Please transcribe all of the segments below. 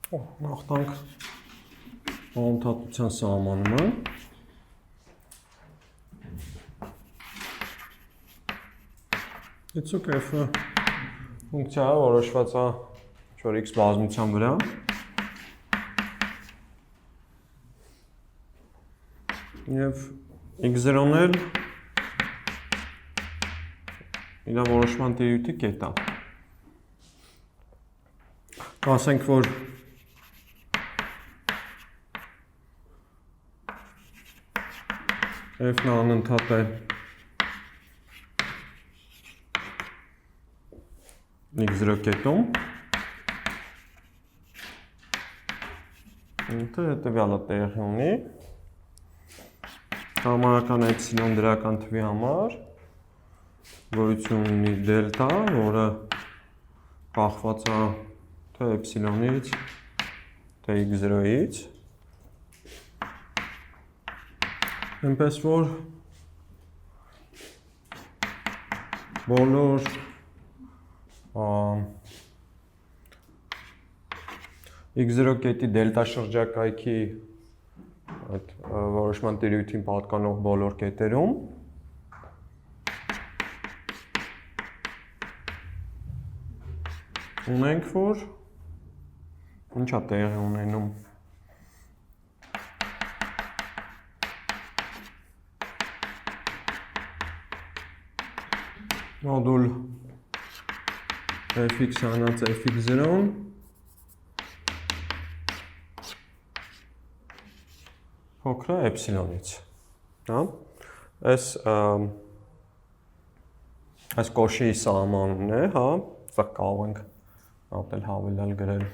Նախ տանք անընդհատության սահմանումը։ It's okay f-ը ֆունկցիա է, որոշված է ինչ-որ x բազմության վրա։ Եվ x0-ն էլ իր որոշման տիրույթի կետ է։ Ասենք, որ f-ն անընդհատ է x0 կետում, հետևյալը տեղի ունի, համարական էպսիլոն դրական թվի համար, գոյություն ունի դելտա, որը կախված է թե էպսիլոնից, թե x0-ից, այնպես որ բոլոր x0 կետի դելտա շրջակայքի այդ որոշման տիրույթին պատկանող բոլոր կետերում ունենք, որ ինչ է տեղի ունենում մոդուլ fx հանած fx0-ն փոքր է էպսիլոնից, հա? Այս կոշի սահմանումն է, հա? Սա կարող ենք ապել հավելյալ գրել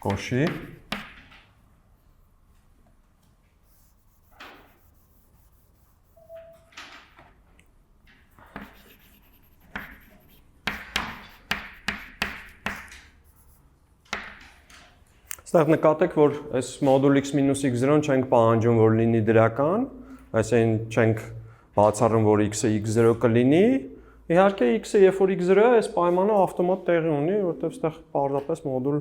կոշի։ Ստեղ նկատեք, որ այս մոդուլ x-x0-ն չենք պահանջում, որ լինի դրական, այսինքն չենք բացառում, որ x-ը x0 կլինի, իհարկե x-ը երբ որ x0 է, այս պայմանը ավտոմատ տեղի ունի, որտեղ ստեղ պարզապես մոդուլ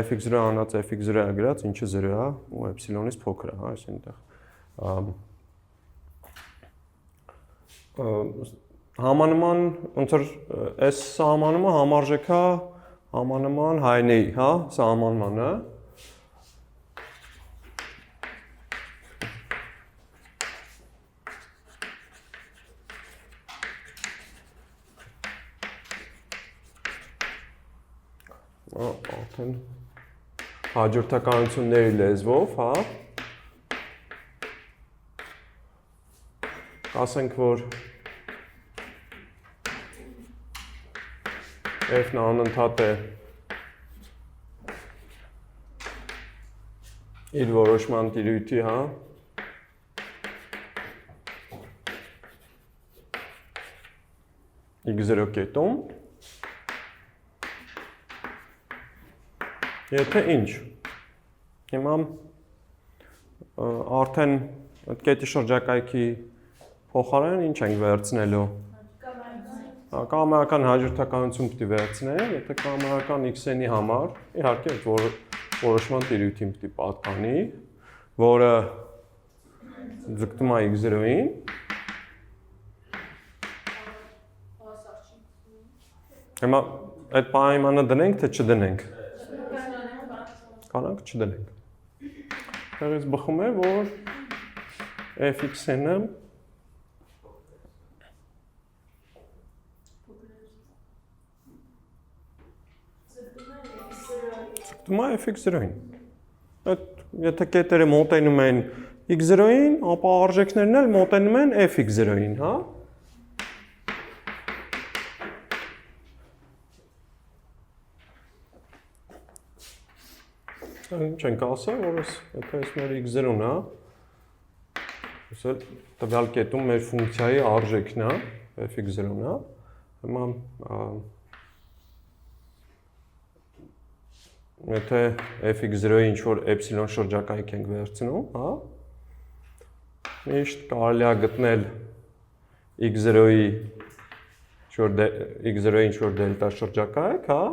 fx0 հանած fx0 է գրած, ինչը 0 է ու էպսիլոնից փոքր է, հա, այսինքն Համանման ոնց որ այս սահմանումը համարժեք է Համանման հայնեի, հա, սահմանմանը։ Արդեն հաջորդականությունների լեզվով, հա։ Ասենք, որ f-ն անընդհատ է իր որոշման տիրույթի, հա, x0 կետում, եթե ինչ, հիմա արդեն կետի շրջակայքի փոխարեն ինչ ենք վերցնելու Կամայական հաջորդականություն պիտի վերցնենք, եթե կամայական x-n-ի համար, իհարկե որոշման տիրույթին պիտի պատկանի, որը ձգտում է x0-ին։ Հիմա այդ պայմանը դնենք, թե չդնենք։ Կանանք չդնենք։ Տեղից բխում է, որ fx-n-ը Դումա fx0-ին։ Եթե կետերը մոտենում են x0-ին, ապա արժեքներն էլ մոտենում են fx0-ին, հա։ Ինչ ենք ասել, որ եթե այս մեր x0-ն է, ասել տվյալ կետում մեր ֆունկցիայի արժեքն է, fx0-ն է, հիմա Եթե fx0-ի ինչ-որ էպսիլոն շրջակայք ենք վերցնում, հա, միշտ կարելի է գտնել x0-ի ինչ-որ դելտա շրջակայք, հա,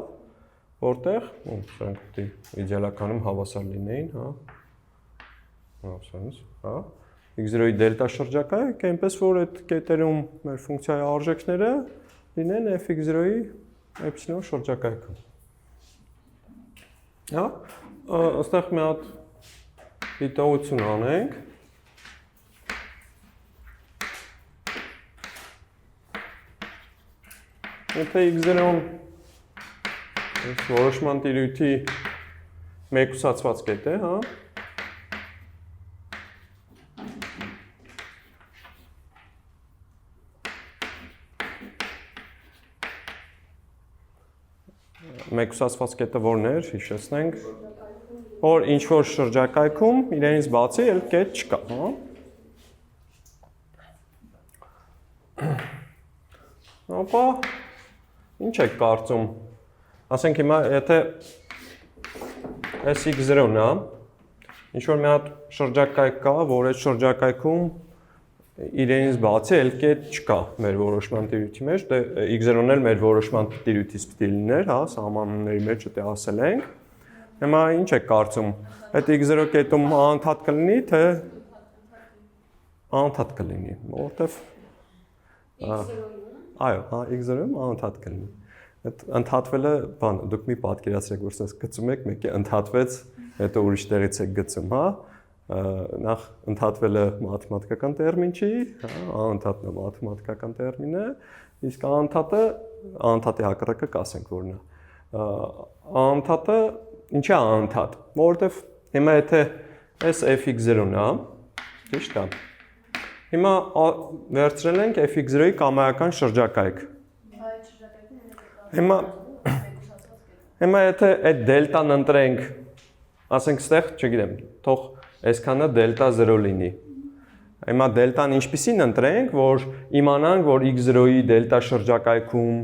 որտեղ, սրանք պետք է իդեալականում հավասար լինեին, հա։ Ասենց, հա։ x0-ի դելտա շրջակայք, այնպես որ այդ կետերում մեր ֆունկցիայի արժեքները լինեն f(x0)-ի էպսիլոն շրջակայքում։ Հա, այստեղ մի հատ դիտողություն անենք։ Եթե x0-ն որոշման տիրույթի մեկուսացված կետ է, հա։ Մեկուսացված կետը որն էր, հիշեցնենք, որ ինչ-որ շրջակայքում իրենից բացի էլ կետ չկա, հա։ Ապա, ինչ եք կարծում, ասենք հիմա, եթե այս x0-ն է, ինչ-որ մի հատ շրջակայք կա, որ այդ շրջակայքում իրենից բացի էլ կետ չկա մեր որոշման տիրույթի մեջ, դե x0-ն էլ մեր որոշման տիրույթից պիտի լիներ, հա, սահմանների մեջ դե ասել ենք։ Հիմա ինչ եք կարծում, այդ x0 կետում անընդհատ կլինի, թե անընդհատ կլինի, որովհետև այո, հա, x0-ում անընդհատ կլինի։ Այդ ընդհատվելը, բան, դուք մի պատկերացրեք, որ ասես գծում եք, մեկը ընդհատվեց, հետո ուրիշ տեղից եք գծում, հա։ Նախ ընդհատվելը մաթեմատիկական տերմին չի, անընդհատն է մաթեմատիկական տերմին է, իսկ անընդհատի հակառակը կասենք որն է։ Անընդհատը ինչ է անընդհատ, որովհետև հիմա եթե այս f(x0)-ն է, ճիշտ է։ Հիմա վերցրել ենք f(x0)-ի կամայական շրջակայք։ Հիմա եթե այդ դելտան ընտրենք, ասենք ստեղ, չգիտեմ, թող այսքանը դելտա 0 լինի։ Հիմա դելտան ինչպիսին ընտրենք, որ իմանանք, որ x0-ի դելտա շրջակայքում,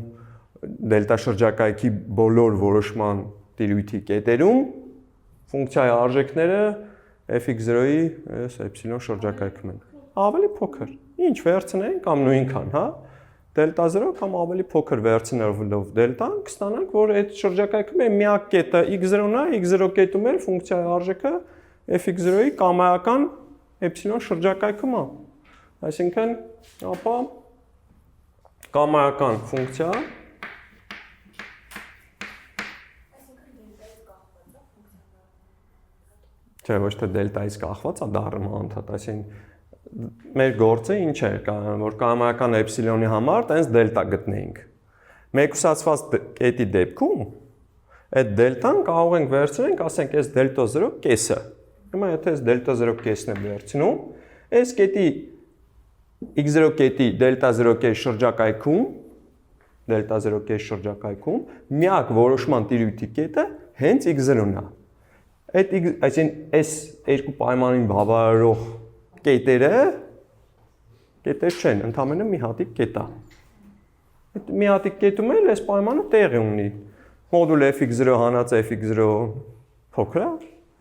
դելտա շրջակայքի բոլոր որոշման տիրույթի կետերում ֆունկցիայի արժեքները f(x0)-ի այս էպսիլոն շրջակայքում են։ Ավելի փոքր։ Ինչ վերցնենք կամ նույնքան, հա։ Դելտա 0 կամ ավելի փոքր վերցնելով դելտան, կստանանք, որ այդ շրջակայքում է միակ կետը x0-ն է, x0 կետում էլ ֆունկցիայի արժեքը f(x0)-ի կամայական էպսիլոն շրջակայքում է։ Այսինքն, ապա կամայական ֆունկցիա Չէ, ոչ թե դելտայից կախված է դառնում անընդհատ, այսինքն մեր գործը ինչ է, որ կամայական էպսիլոնի համար տենց դելտա գտնեինք։ Մեկուսացված կետի դեպքում այդ դելտան կարող ենք վերցնենք, ասենք այս դելտա 0 կեսը։ Հիմա եթե այս դելտա 0 կեսն է վերցնում, այս կետի x0 կետի դելտա 0 կես շրջակայքում միակ որոշման տիրույթի կետը հենց x0-ն է։ Այսինքն այս երկու պայմանին բավարարող կետերը չեն, ընդամենը մի հատիկ կետ է։ Այդ մի հատիկ կետում էլ այս պայմանը տեղի ունի։ Մոդուլ f(x0) հանած f(x0) փոքր է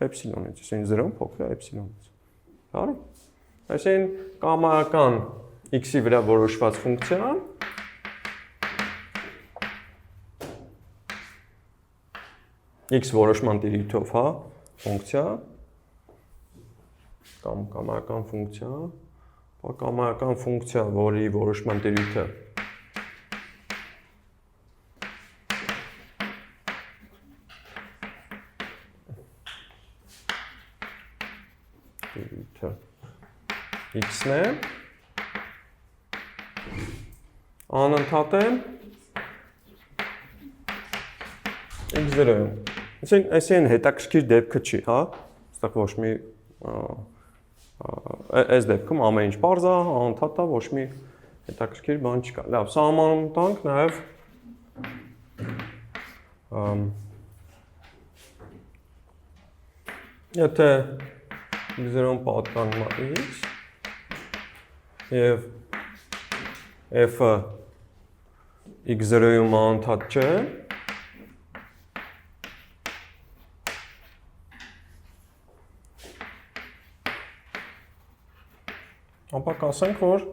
էպսիլոնից, այսինքն 0-ն փոքր է էպսիլոնից։ Բարի։ Այսինքն կամայական x-ի վրա որոշված ֆունկցիան x որոշման տիրույթով, հա, ֆունկցիա կամ կամայական ֆունկցիա, կամայական ֆունկցիա, որի որոշման տիրույթը x-ն է, անընդհատ է x0-ը։ Այսինքն հետաքրքիր դեպքը չի, հա, այստեղ ոչ մի այս դեպքում ամեն ինչ պարզ է, անընդհատ է, ոչ մի հետաքրքիր բան չկա։ Լավ, սահմանում տանք նաև եթե x0-ն պատկանում է x եւ f-ը x0-ում անընդհատ չէ, ապա կասենք, որ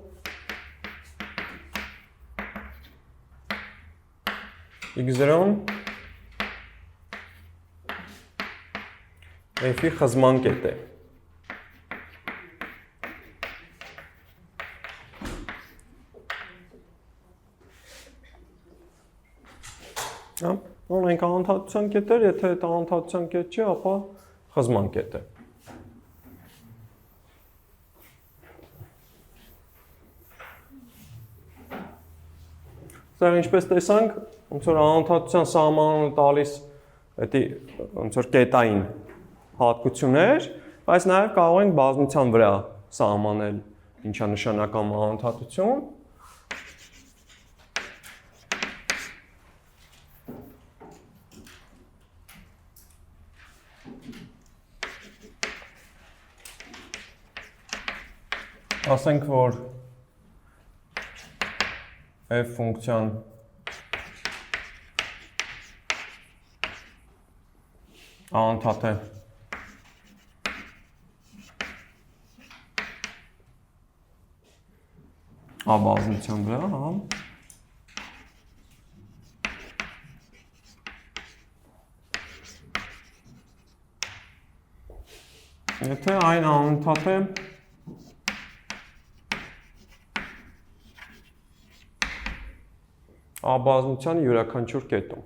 x0-ն f-ի խզման կետ է։ Ունենք անընդհատության կետեր, եթե այդ անընդհատության կետ չի, ապա խզման կետ է։ Սա ինչպես տեսանք, ոնց որ անընդհատության սահմանը տալիս դա ոնց որ կետային հատկություններ, բայց նաև կարող ենք բազմության վրա սահմանել ինչա նշանակում անընդհատություն։ Ասենք, որ f ֆունկցիան անընդհատ է բազմության վրա, հա։ Եթե այն անընդհատ է բազմության յուրաքանչյուր կետում։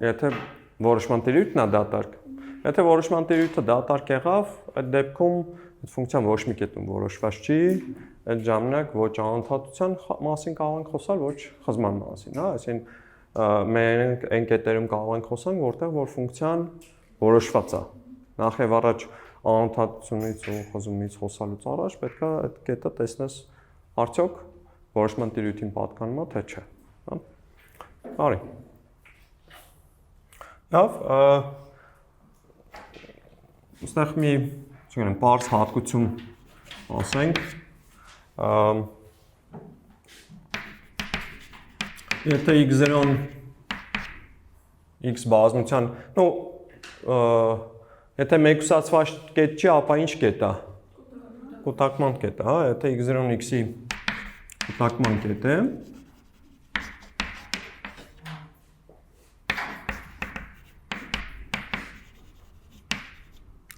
Եթե որոշման տիրույթն է դատարկ, եթե որոշման տիրույթը դատարկ եղավ, այդ դեպքում այդ ֆունկցիան ոչ մի կետում որոշված չի, այդ ժամանակ ոչ անընդհատության մասին կարող ենք խոսալ, ոչ խզման մասին, հա, այսինքն մենք այն կետերում կարող ենք խոսալ, որտեղ որ ֆունկցիան որոշված է։ Նախ եւ առաջ անընդհատությունից ու խզումից խոսալուց առաջ պետք է այդ կետը տեսնես արդյոք որոշման տիրույթին պատկանում է թե չէ, հա։ Արի։ Լավ, այստեղ մի, չգիտեմ, պարզ հատկություն ասենք, եթե x0-ն x բազմության, եթե մեկուսացված կետ չի, ապա ինչ կետ է, կուտակման կետ է, հա, եթե x0-ն x-ի կուտակման կետ է,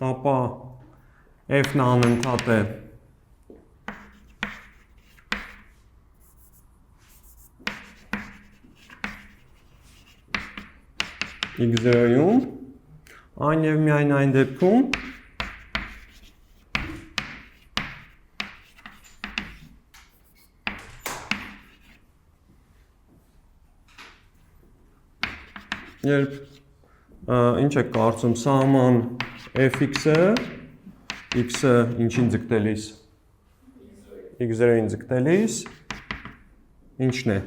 ապա f-ն անընդհատ է x0-ում, այն եւ միայն այն դեպքում, երբ ինչ է կարծում սահման fx-ը, x-ը ինչին ձգտելիս, x0-ին ձգտելիս, ինչն է,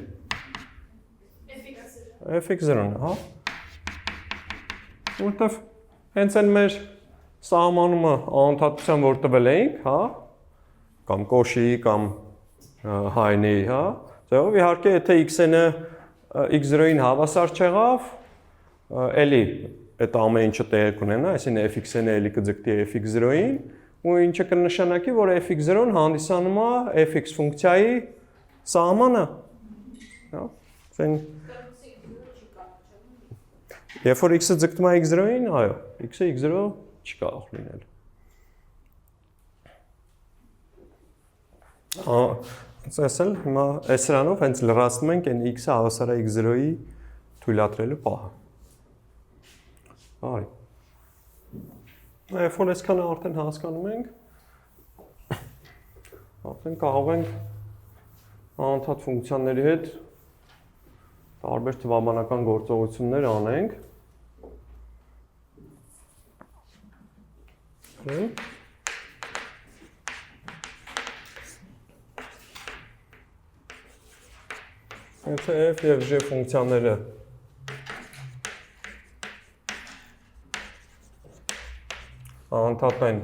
fx0-ն է, հա, որտեվ հենց են մեր սահմանումը անընդհատության որ տվել էինք, հա, կամ կոշի, կամ հայնի, հա, ձևով իհարկե եթե x-ը x0-ին հավասար չեղավ, էլի այդ ամեն ինչը տեղի կունենա, այսինքն fx-ն էլի կձգտի fx0-ին, ու ինչը կնշանակի, որ fx0-ն հանդիսանում է fx ֆունկցիայի սահմանը, հա, երբ որ x-ը ձգտում է x0-ին, այո, x-ը x0 չի կարող լինել։ Ասել, հիմա այս սրանով հենց լրացնում ենք այն x-ը հավասար է x0-ի թույլատրելու պահը։ Արի։ Երբ որ այսքանը արդեն հասկանում ենք, արդեն կարող ենք անընդհատ ֆունկցիաների հետ տարբեր թվաբանական գործողություններ անենք։ Եթե f եւ g ֆունկցիաները անընդհատ են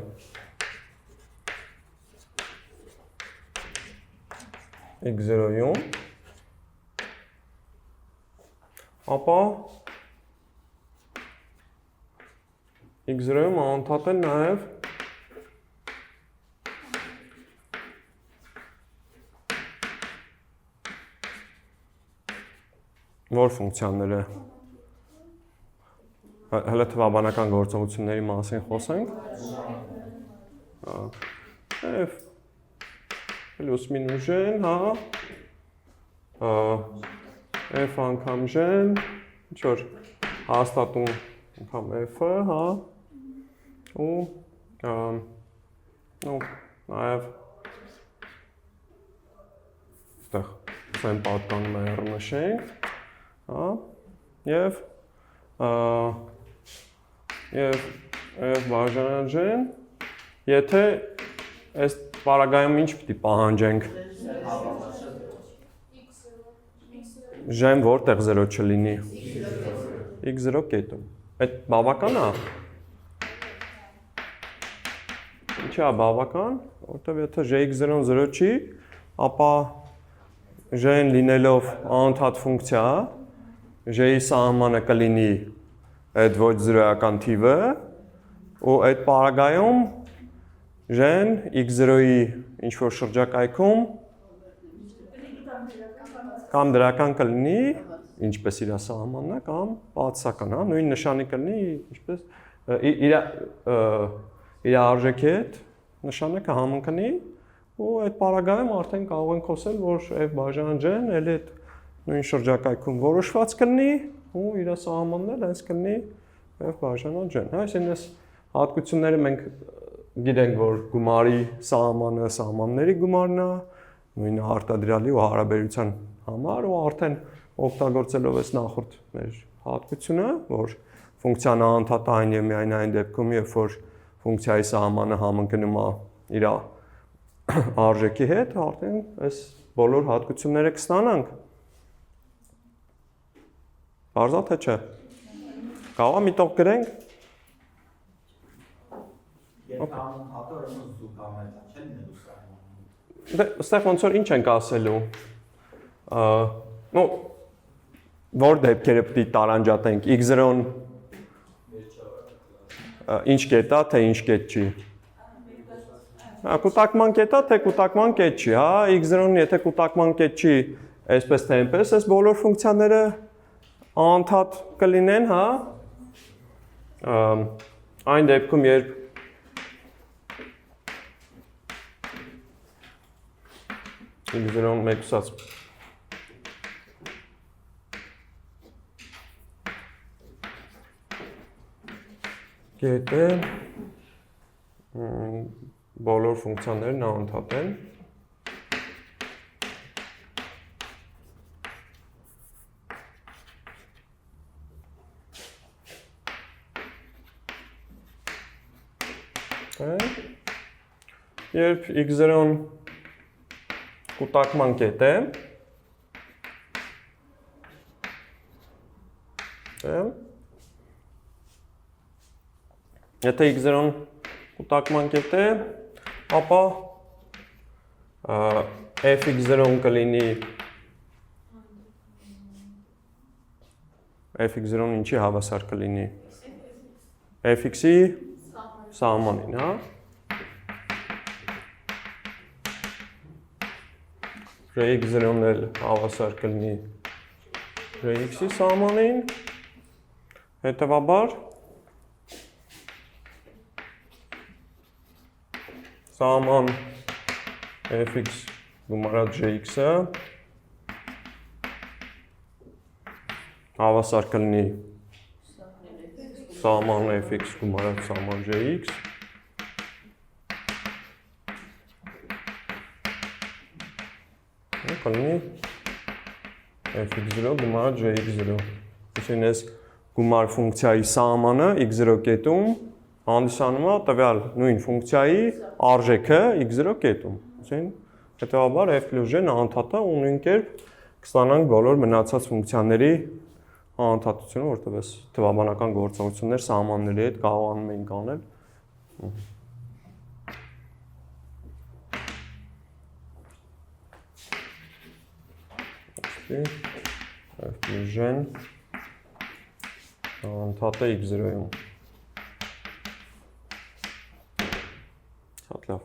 x0-ում, ապա x0-ում անընդհատ են նաև որ ֆունկցիաները հələ թվաբանական գործողությունների մասին խոսենք f plus minus gen, հա f անգամ gen, ինչ-որ հաստատում անգամ f-ը, հա ու նաև այդտեղ սեն պատկանում է նշենք, հա և բաժանաջեն, եթե այս պարագայում ինչ պիտի պահանջենք, ժեն որտեղ 0 չլինի, x0 կետում, այդ բավական է, ինչ է բավական, որտև եթե jx0-ն 0 չի, ապա ժեն լինելով անընդհատ ֆունկցիա, j-ի սահմանը կլինի այդ ոչ զրոյական թիվը ու այդ պարագայում ժեն x0-ի ինչ-որ շրջակայքում կամ դրական կլինի, ինչպես իր սահմանն է, կամ բացասական, նույն նշանի կլինի, ինչպես իր արժեքի հետ նշանը կհամընկնի ու այդ պարագայում արդեն կարող ենք խոսել, որ f բաժանաջեն էլ այդ նույն շրջակայքում որոշված կլինի ու իր սահմանն էլ հենց կլինի f բաժանաջեն։ Այսինքն այս հատկությունները մենք գիտենք, որ գումարի սահմանը սահմանների գումարն է, նույնը արտադրյալի ու հարաբերության համար ու արդեն օգտագործելով այս նախորդ մեր հատկությունը, որ ֆունկցիան անընդհատ այն եւ միայն այն դեպքում, երբ որ ֆունկցիայի սահմանը համընկնում է իր արժեքի հետ, արդեն այս բոլոր հատկությունները կստանանք։ Բարձա թե չէ։ Կարող է միտող գրենք։ Դե, ստեղ ոնց որ ինչ ենք ասելու։ Որ դեպքերը պիտի տարանջատենք, x0-ն ինչ կետ է, թե ինչ կետ չի։ Կուտակման կետ է, թե կուտակման կետ չի, հա, x0-ն եթե կուտակման կետ չի, այսպես թե այնպես, այս բոլոր ֆունկցիաները անընդհատ կլինեն, հա, այն դեպքում, երբ x0-ն մեկուսած կետ է, բոլոր ֆունկցիաներն անընդհատ են։ Երբ x0-ն կուտակման կետ է, եթե x0-ն կուտակման կետ է, ապա f(x0)-ն կլինի f(x0)-ն ինչի հավասար կլինի f(x)-ի սահմանին, հա։ J(x0)-ն էլ հավասար կլինի J(x)-ի սահմանին, հետևաբար սահման f(x) գումարած J(x)-ը հավասար կլինի սահման f(x) գումարած սահման J(x)։ Կլինի f(x0) գումարած J(x0)։ Այսինքն այս գումար ֆունկցիայի սահմանը x0 կետում հանդիսանում է տվյալ նույն ֆունկցիայի արժեքը x0 կետում։ Այսինքն հետևաբար f plus g-ն անընդհատ է ու նույն կերպ կստանանք բոլոր մնացած ֆունկցիաների անընդհատությունը, որտեղ այս թվաբանական գործողություններ սահմանների հետ կարողանում ենք անել։ F plus g-ն Անընդհատ է x0-ում։ Շատ լավ։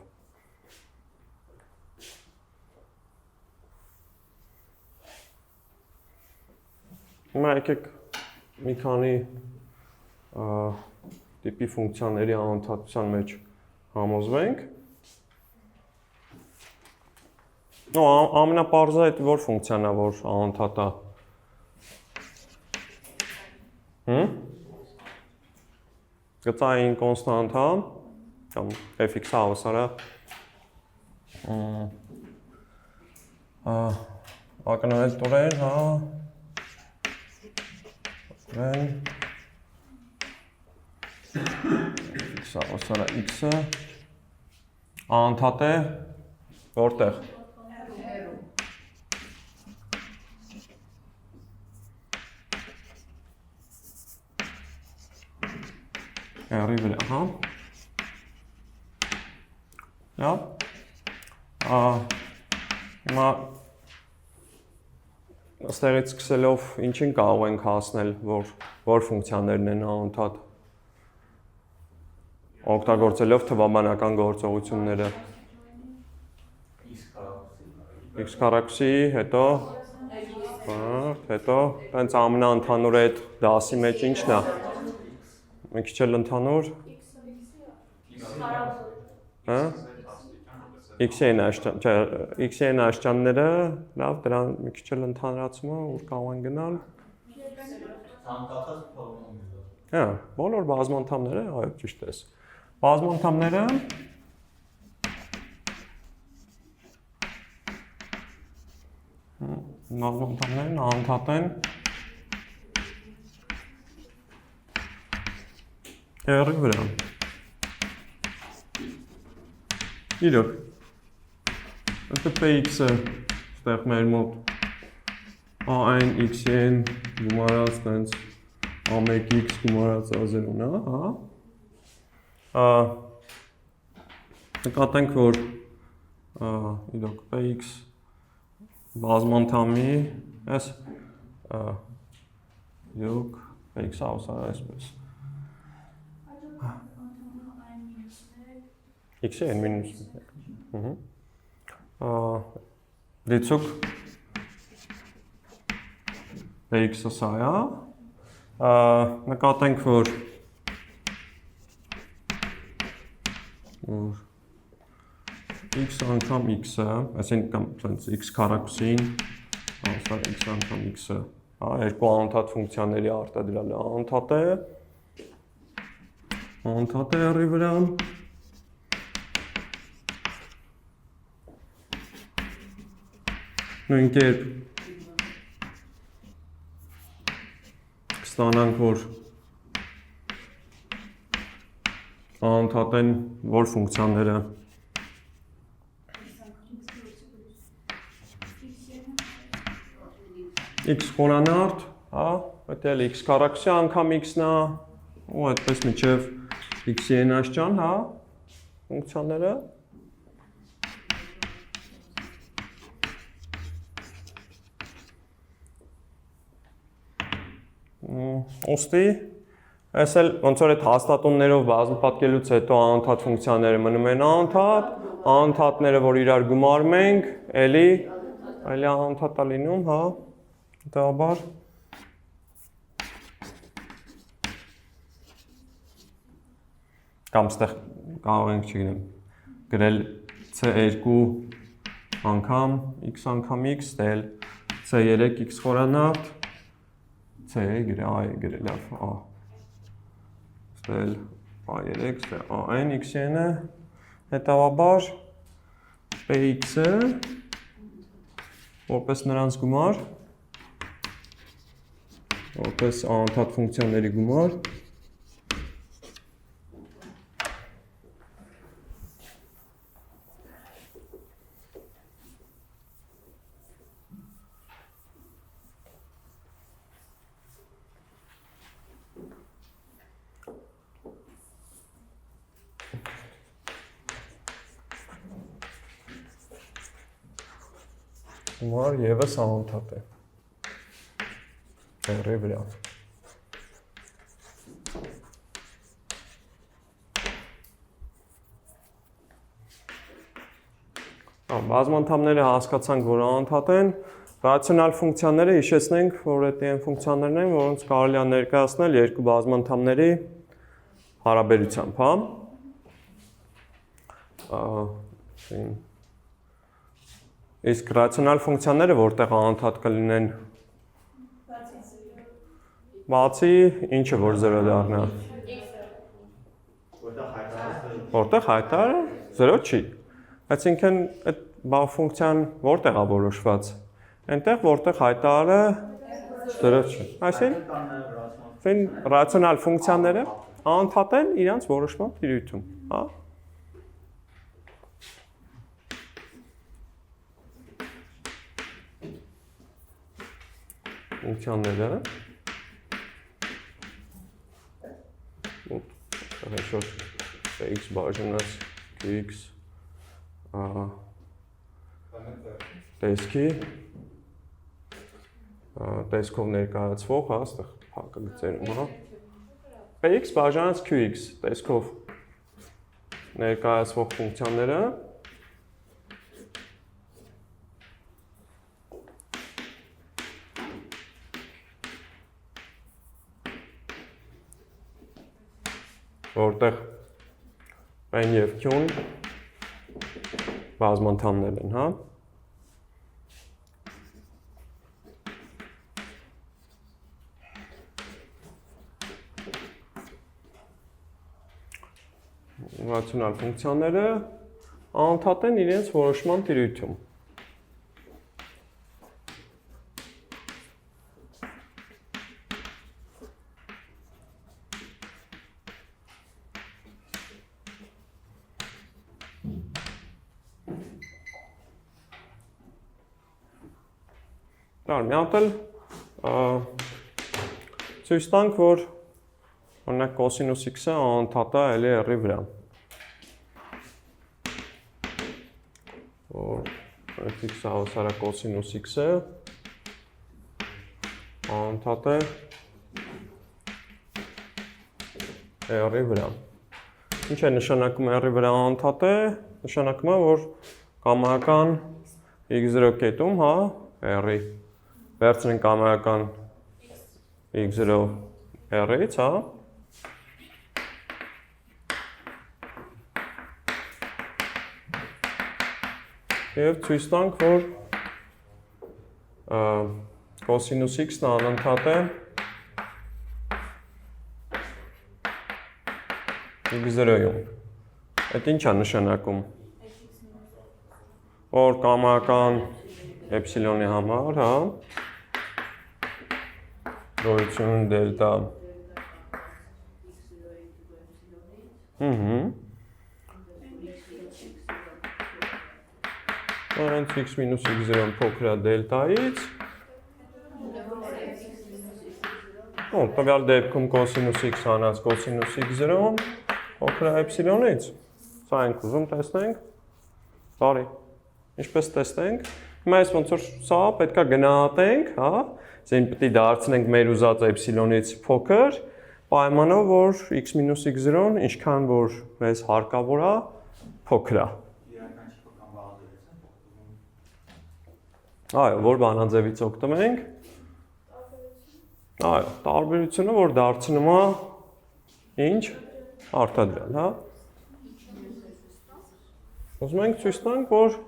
Հիմա եկեք մի քանի տիպի ֆունկցիաների անընդհատության մեջ համոզվենք։ Ամենապարզը այդ որ ֆունկցիան է, որ անընդհատ է։ Գծային կոնստանտ հա, կամ fx-ը հավասար է ակնհայտորեն, հա, x-ը հավասար է x-ը, անընդհատ է որտեղ։ Հեռի վրա, հա։ Լավ։ Հիմա ստեղից սկսելով ինչին կարող ենք հասնել, որ ֆունկցիաներն են անընդհատ օգտագործելով թվաբանական գործողությունները։ X քառակուսի, հետո տենց ամենաընդհանուրը այդ դասի մեջ ինչն է։ Մի քիչ էլ ընդհանուր։ Հա? X-ի աշճանները, լավ, դրան մի քիչ էլ ընդհանրացումը, ուր կարող են գնալ։ Հա, բոլոր բազմանդամները, այո, ճիշտ ես։ Բազմանդամները բազմանդամներն անընդհատ են հեռի վրա։ Իրոք, ըստ px-ը ստեղ մեր մոտ a-ն x-ն գումարած տենց a1x գումարած a0-ն է, հա։ Նկատենք, որ իրոք px բազմանդամի ես իրոք px-ը հավասար է այսպես։ X-ը n-1։ Դիցուկ px-ը սա է։ Նկատենք, որ x անգամ x-ը, այսինքն x քառակուսին, հավասար x անգամ x-ը, երկու անընդհատ ֆունկցիաների արտադրյալը անընդհատ է հեռի վրա։ Նույն կերպ կստանանք, որ անընդհատ են որ ֆունկցիաները x խորանարդ, հա, այդ էլ x քառակուսի անգամ x-ն է, ու այդպես մինչև x-ի n աշճան, հա, ֆունկցիաները Ոստի, այս էլ ոնց որ այդ հաստատուններով բազմապատկելուց հետո անընդհատ ֆունկցիաները մնում են անընդհատները, որ իրար գումարում ենք, էլի անընդհատ է լինում, հա, հետևաբար կամ ստեղ կարող ենք, չգիտեմ, գրել c2 անգամ x, դել c3 x խորանարդ C գրել լավ, ստել a3, a-ն x-ն է, հետևաբար px-ը, որպես նրանց գումար, որպես անընդհատ ֆունկցիաների գումար, Գումար ևս անընդհատ է հեռի վրա։ Բազմանդամները հասկացանք, որ անընդհատ են, ռացիոնալ ֆունկցիաները հիշեցնենք, որ այդ այն ֆունկցիաներն են, որոնց կարելի է ներկայացնել երկու բազմանդամների հարաբերությամբ, հա։ Իսկ ռացիոնալ ֆունկցիաները որտեղ անընդհատ կլինեն։ Բացի ինչը որ 0 դառնա։ Որտեղ հայտարարը 0 չի։ Այսինքն այդ ֆունկցիան որտեղ է որոշված։ Այնտեղ որտեղ հայտարարը 0 չի։ Այսինքն ռացիոնալ ֆունկցիաները անընդհատ են իրենց որոշման տիրույթում, հա։ Ֆունկցիաները Хорошо, x բաժանած qx տեսքով ներկայացվող, հա, այստեղ փակագծերում, հա։ x բաժանած qx տեսքով ներկայացվող ֆունկցիաները որտեղ n եւ q-ն բազմանդամներ են, հա։ Ռացիոնալ ֆունկցիաները անընդհատ են իրենց որոշման տիրույթում։ Մի հատ էլ ցույց տանք, որ օրինակ կոսինուս x-ը անընդհատ է էլի r-ի վրա։ Որ x-ը հավասար է կոսինուս x-ը անընդհատ է r-ի վրա։ Ինչ է նշանակում r-ի վրա անընդհատ է, նշանակում է, որ կամայական x0 կետում, հա, r-ի վերցնենք կամայական x0 r-ից, հա։ Եվ ցույց տանք, որ կոսինուս x-ն անընդհատ է x0-ում։ Այդ ինչ է նշանակում։ Որ կամայական էպսիլոնի համար, հա, գոյություն դելտա Որոնց x մինուս x0-ն փոքր է դելտայից տվյալ դեպքում կոսինուս x հանած կոսինուս x0-ն փոքր է էպսիլոնից։ Սա ենք ուզում տեսնենք։ Բարի, ինչպես տեսնենք։ Հիմա այս ոնց որ սա պետք է գնահատենք, հա, զին պետք է դարձնենք մեր ուզած էպսիլոնից փոքր, պայմանով որ x մինուս x0-ն ինչքան որ մեզ հարկավոր է, փոքր է։ Այո, որ բանաձևից օգտվենք։ Այո, տարբերությունը որ դարձնում է ինչ արտադրյալ, հա։ Ուզում ենք ցույց տանք, որ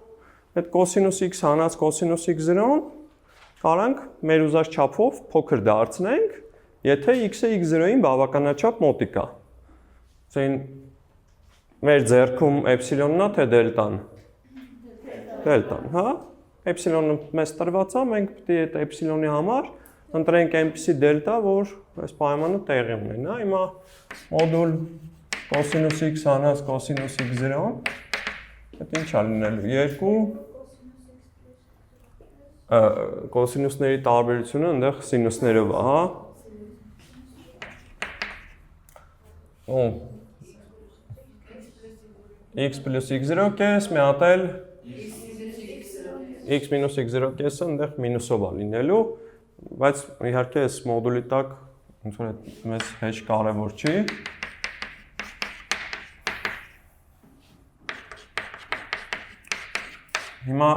այդ կոսինուս x հանած կոսինուս x0-ն կարանք մեր ուզած չափով փոքր դարձնենք, եթե x-ը x0-ին բավականաչափ մոտիկ է։ Այսինքն մեր ձեռքում էպսիլոնն է թե դելտան։ Դելտան, հա։ Էպսիլոնը մեզ տրված է, մենք պետք է այդ էպսիլոնի համար ընտրենք այնպիսի դելտա, որ այս պայմանը տեղի ունենա։ Հիմա մոդուլ կոսինուս x հանած կոսինուս x0-ն այդ ինչ է լինելու 2 կոսինուսների տարբերությունը այնտեղ սինուսներով է, հա։ x plus x0 կես, մի հատ էլ x minus x0 կեսը այնտեղ մինուսով է լինելու, բայց իհարկե այս մոդուլի տակ ոնց որ մեզ հեչ կարևոր չի։ Հիմա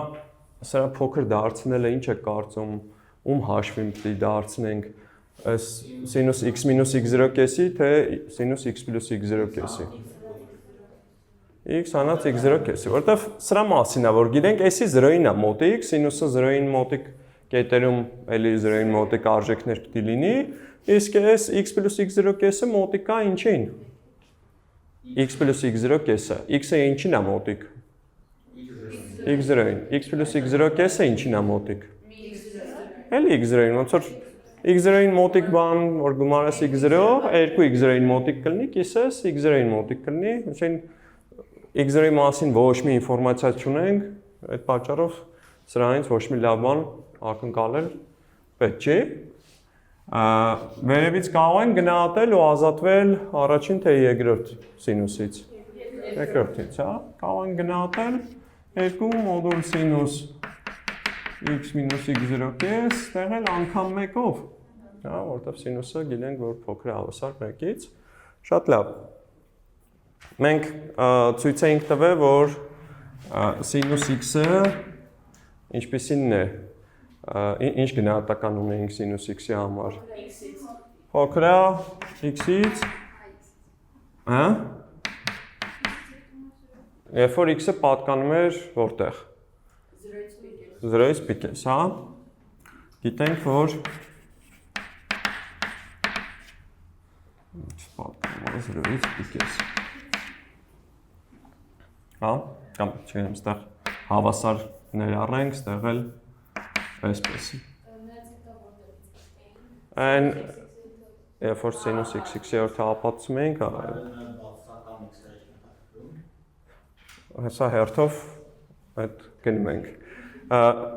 սրա փոքր դարձնելը ինչ է կարծում, հաշվին պիտի դարձնենք այս սինուս x մինուս x0 կեսի, թե սինուս x պլյուս x0 կեսի։ X հանած x0 կեսի, որտեվ սրա մասին է, որ գիտենք, էսի 0-ին է մոտիկ, սինուսը 0-ին մոտիկ կետերում էլի 0-ին մոտիկ արժեքներ պիտի լինի, իսկ այս x պլյուս x0 կեսը մոտիկ է ինչին։ X պլյուս x0 կեսը, x-ը ինչին է մոտիկ։ x0-ին, x պլյուս x0 կեսը ինչին է մոտիկ։ Էլի x0-ին, ոնց որ x0-ին մոտիկ բան, որ գումարես x0, 2x0-ին մոտիկ կլինի, կիսես x0-ին մոտիկ կլինի, ուսին x0-ի մասին ոչ մի ինֆորմացիա չունենք, այդ պատճառով սրանից ոչ մի լավ բան ակնկալել պետք չի։ Վերևից կարող են գնահատել ու ազատվել առաջին թե երկրորդ սինուսից։ Երկրորդից, հա, կարող են գնահատել 2 մոդուլ սինուս x մինուս x0 կես, տեղել անգամ մեկով, հա, որտեղ սինուսը գիտենք, որ փոքր է հավասար մեկից, շատ լավ։ Մենք ցույց էինք տվել, որ սինուս x-ը ինչպիսին է, ինչ գնահատական ունենք սինուս x-ի համար։ Փոքր է x-ից, հա։ Երբ որ x-ը պատկանում էր որտեղ։ 0-ից պիկես, հա։ Գիտենք, որ պատկանում է 0-ից պիկես։ Հա, կամ չգիտեմ, ստեղ հավասար ներառենք, ստեղ էլ այսպես։ Այն երբ որ սինուս x-ի օրդ հավապատում ենք, հեսա հերթով այդ գնում ենք։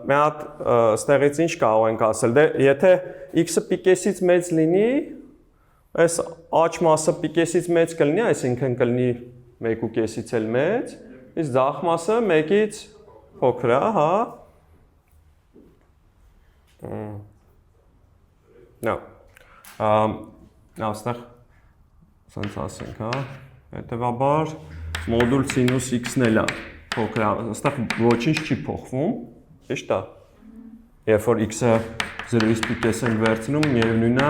Մի հատ ստեղից ինչ կարող ենք ասել, դե եթե x-ը պիկեսից մեծ լինի, այս աջ մասը պիկեսից մեծ կլինի, այսինքն կլինի 1.5-ից էլ մեծ, իսկ ձախ մասը 1-ից փոքր է, հա։ Նա ստեղ սենց ասենք, հա, հետևաբար մոդուլ սինուս x-ն էլ է փոքր է, ստեղ ոչինչ չի փոխվում, ճիշտ է։ Երբ որ x-ը 0-ից պիկես են վերցնում, միևնույն է,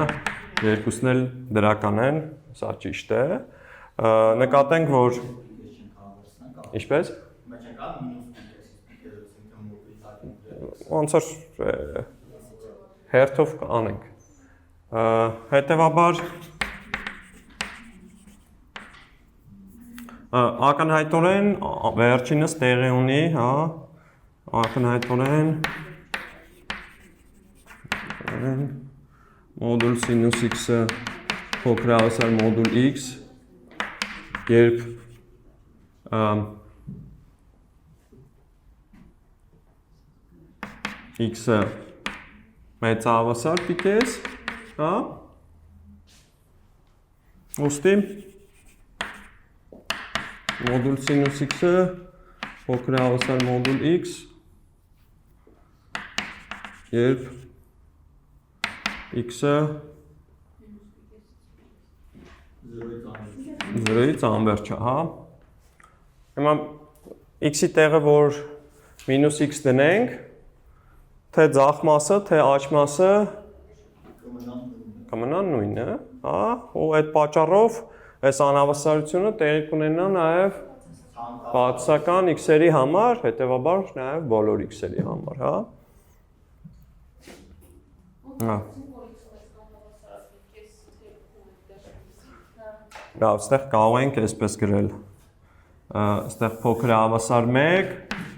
երկուսն էլ դրական են, սա ճիշտ է։ Նկատենք, որ ինչպես։ Ոնց որ հերթով անենք։ Հետևաբար ակնհայտորեն վերջինս տեղի ունի, հա, ակնհայտորեն մոդուլ սինուս x-ը փոքր է հավասար մոդուլ x, երբ x-ը մեծ հավասար պիկես, հա, ուստի մոդուլ սինուս x-ը փոքր է հավասար մոդուլ x, երբ x-ը 0-ից անվերջ է, հա։ Հիմա x-ի տեղը, որ մինուս x դնենք, թե ձախ մասը, թե աջ մասը կմնան նույնը, հա, ու այդ պատճառով այս անհավասարությունը տեղի կունենա նաև բացասական x-երի համար, հետևաբար նաև բոլոր x-երի համար, հա։ Լավ, ստեղ կարող ենք այսպես գրել, ստեղ փոքր է հավասար 1,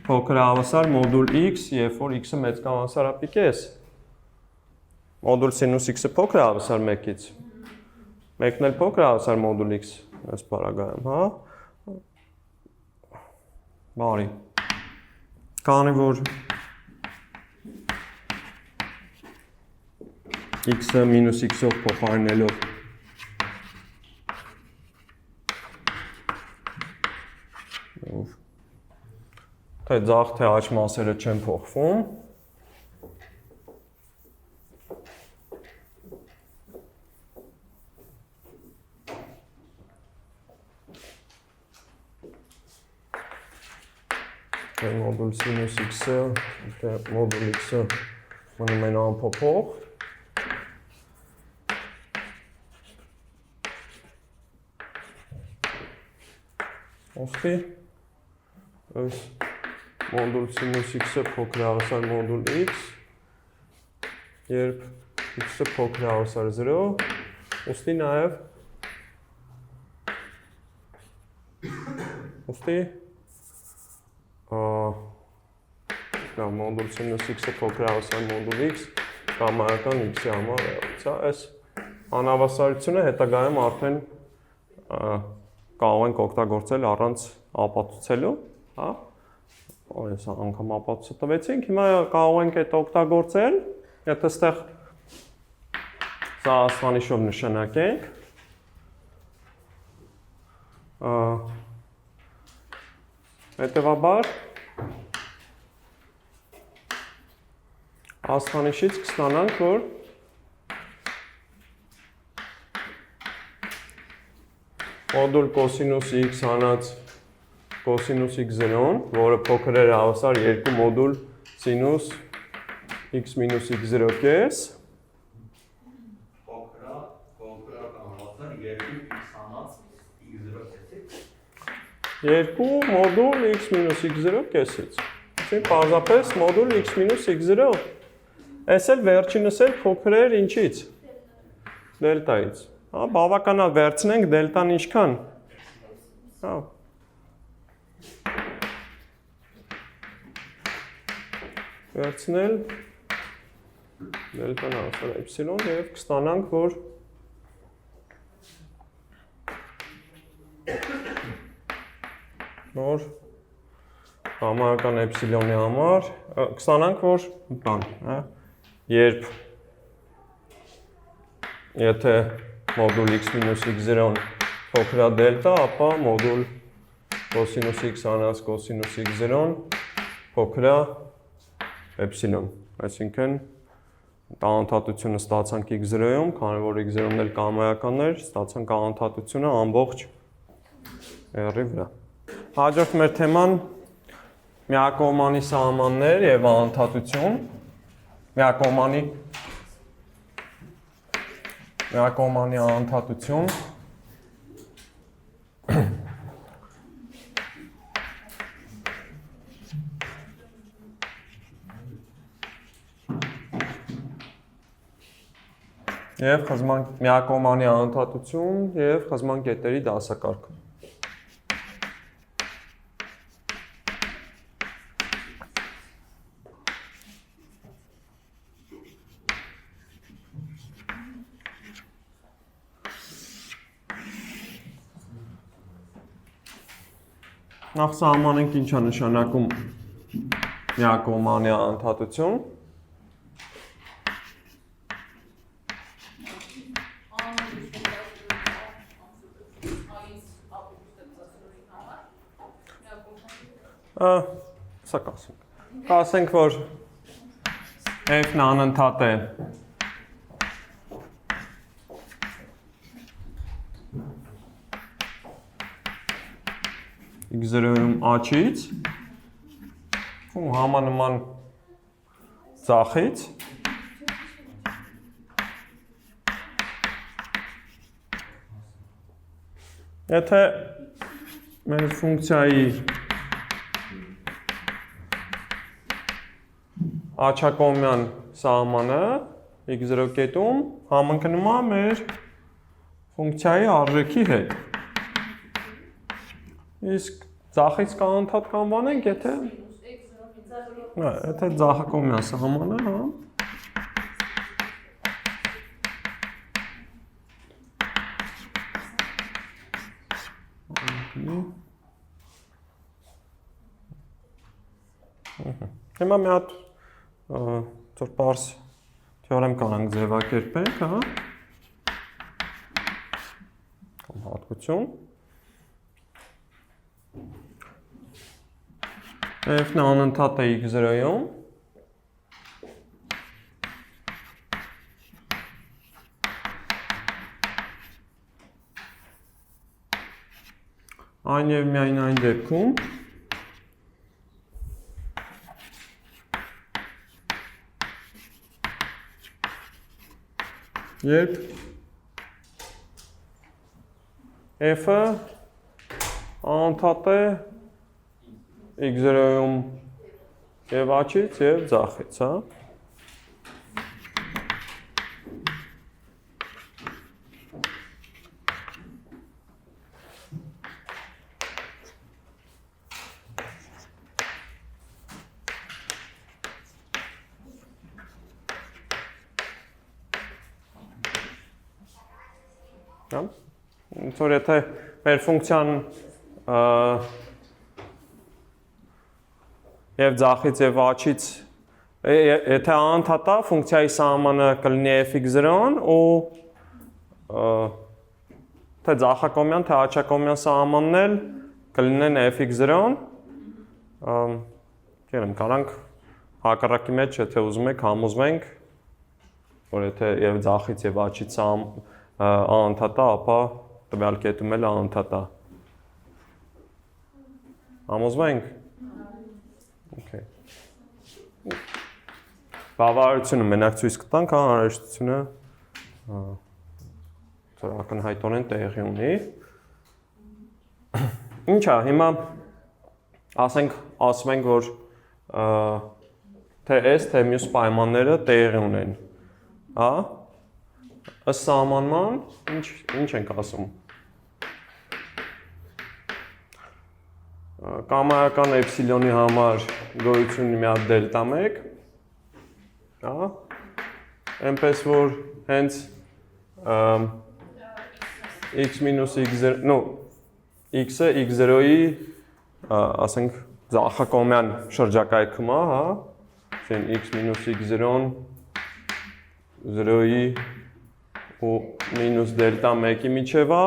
փոքր է հավասար մոդուլ x, երբ որ x-ը մեծ կամ հավասար պիկես, մոդուլ սինուս x-ը փոքր է հավասար 1-ից, 1-ն էլ փոքր է հավասար մոդուլ x, այս պարագայում, հա։ Բարի, կանի որ x-ը մինուս x-ով փոխարինելով թե ձախ թե աջ մասերը չեն փոխվում, մոդուլ սինուս x-ը, մոդուլ x-ը մնում են անփոփոխ։ Ոստի, այս մոդուլ սինուս x-ը փոքր հավասար մոդուլ x, երբ x-ը փոքր հավասար 0, ոստի նաև մոդուլ սինուս x-ը փոքր հավասար մոդուլ x կամայական x-ի համար էլիցա, այս անհավասարությունը հետագայում արդեն կարող ենք օգտագործել առանց ապացուցելու, հա, այս անգամ ապացույց տվեցինք, հիմա կարող ենք այդ օգտագործել, եթե այստեղ սա աստղանիշով նշանակենք, հետևաբար աստղանիշից կստանանք, որ մոդուլ կոսինուս x հանած կոսինուս x0-ն, որը փոքր էր հավասար 2 մոդուլ սինուս x մինուս x0 կես, երկու մոդուլ x մինուս x0 կեսից, պարզապես մոդուլ x մինուս x0, այս էլ վերջինս էլ փոքր էր ինչից, դելտայից, բավականալ վերցնենք դելտան ինչքան, վերցնել դելտան հավասար էպսիլոն և կստանանք, որ համարական էպսիլոնի համար, կստանանք, որ երբ եթե մոդուլ x մինուս x0-ն փոքր է դելտա, ապա մոդուլ կոսինուս x հանած կոսինուս x0-ն փոքր է էպսիլոն, այսինքն անընդհատությունը ստացանք x0-ում, քանի որ x0-ն էլ կամայականներ, ստացանք անընդհատությունը ամբողջ r-ի վրա։ Հաջորդ մեր թեման միակողմանի սահմաններ և անընդհատություն, միակողմանի անընդհատություն, և միակողմանի անընդհատություն և խզման կետերի դասակարգ։ Նախ սահմանենք ինչ է նշանակում միակողմանի անընդհատություն։ Սա կասենք։ Կասենք, որ f-ն անընդհատ է x0-ում a-չից ու համանման ձախից եթե մեր ֆունկցիայի աջակողմյան սահմանը x0 կետում համընկնում է մեր ֆունկցիայի արժեքի հետ։ Իսկ ձախից կանընդհատ կանվանենք, եթե ձախակողմյան սահմանը, Հիմա մի հատ պարզ թեորեմ կանանք ձևակերպենք, կամ հատկություն։ F-ն անընդհատ է x0-ում, այն և միայն այն դեպքում, Երբ f-ը անդհատ է x0-ում եւ աչից եւ ձախից, հա։ Որ եթե մեր ֆունկցիան եւ ձախից եւ աչից եթե անդհատ է ֆունկցիայի սահմանը կլինի f(x)-ն ու թե ձախակողմյան թե աջակողմյան սահմանն էլ կլինեն f(x)-ն կարանք հակառակի մեջ եթե ուզում եք համոզվենք որ եթե եւ ձախից եւ աչից անդհատ է ապա տվյալ կետում էլ անդհատ է համոզվենք Okay. Բավարարությունը մենակ ցույց կտանք, անհրաժեշտությունը ակնհայտորեն տեղի ունի։ Ինչ է, հիմա ասում ենք, որ թե այս, թե մյուս պայմանները տեղի ունեն։ Հա? Ըստ սահմանման ինչ ենք ասում։ Կամայական էպսիլոնի համար գոյություն ունի մի հատ դելտա 1, հա, այնպես որ հենց x մինուս x0, նո, x-ը x0-ի, ասենք, ձախակողմյան շրջակայքում է, հա, շեն x մինուս x0-ն 0-ի ու մինուս դելտա 1-ի միջև է,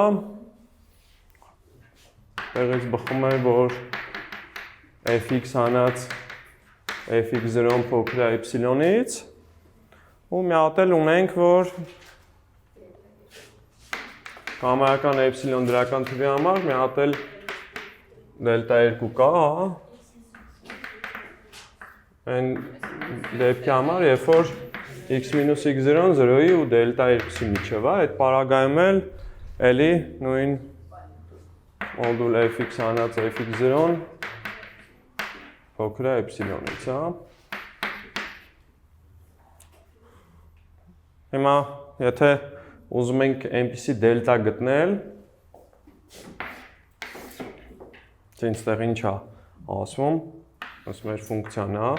Տեղից բխում է, որ fx հանած fx0 փոքր է էպսիլոնից ու մի հատ էլ ունենք, որ կամայական էպսիլոն դրական թվի համար մի հատ էլ դելտա 2 կա, հա։ Այն դեպքի համար, երբ որ x մինուս x0-ն 0-ի ու դելտա 2-ի միջև է, այդ պարագայում էլ էլի նույն մոդուլ fx հանած fx0-ն փոքր է էպսիլոնից, հա։ Հիմա, եթե ուզում ենք այնպիսի դելտա գտնել, այնտեղ ինչ է ասում, այս մեր ֆունկցիան է,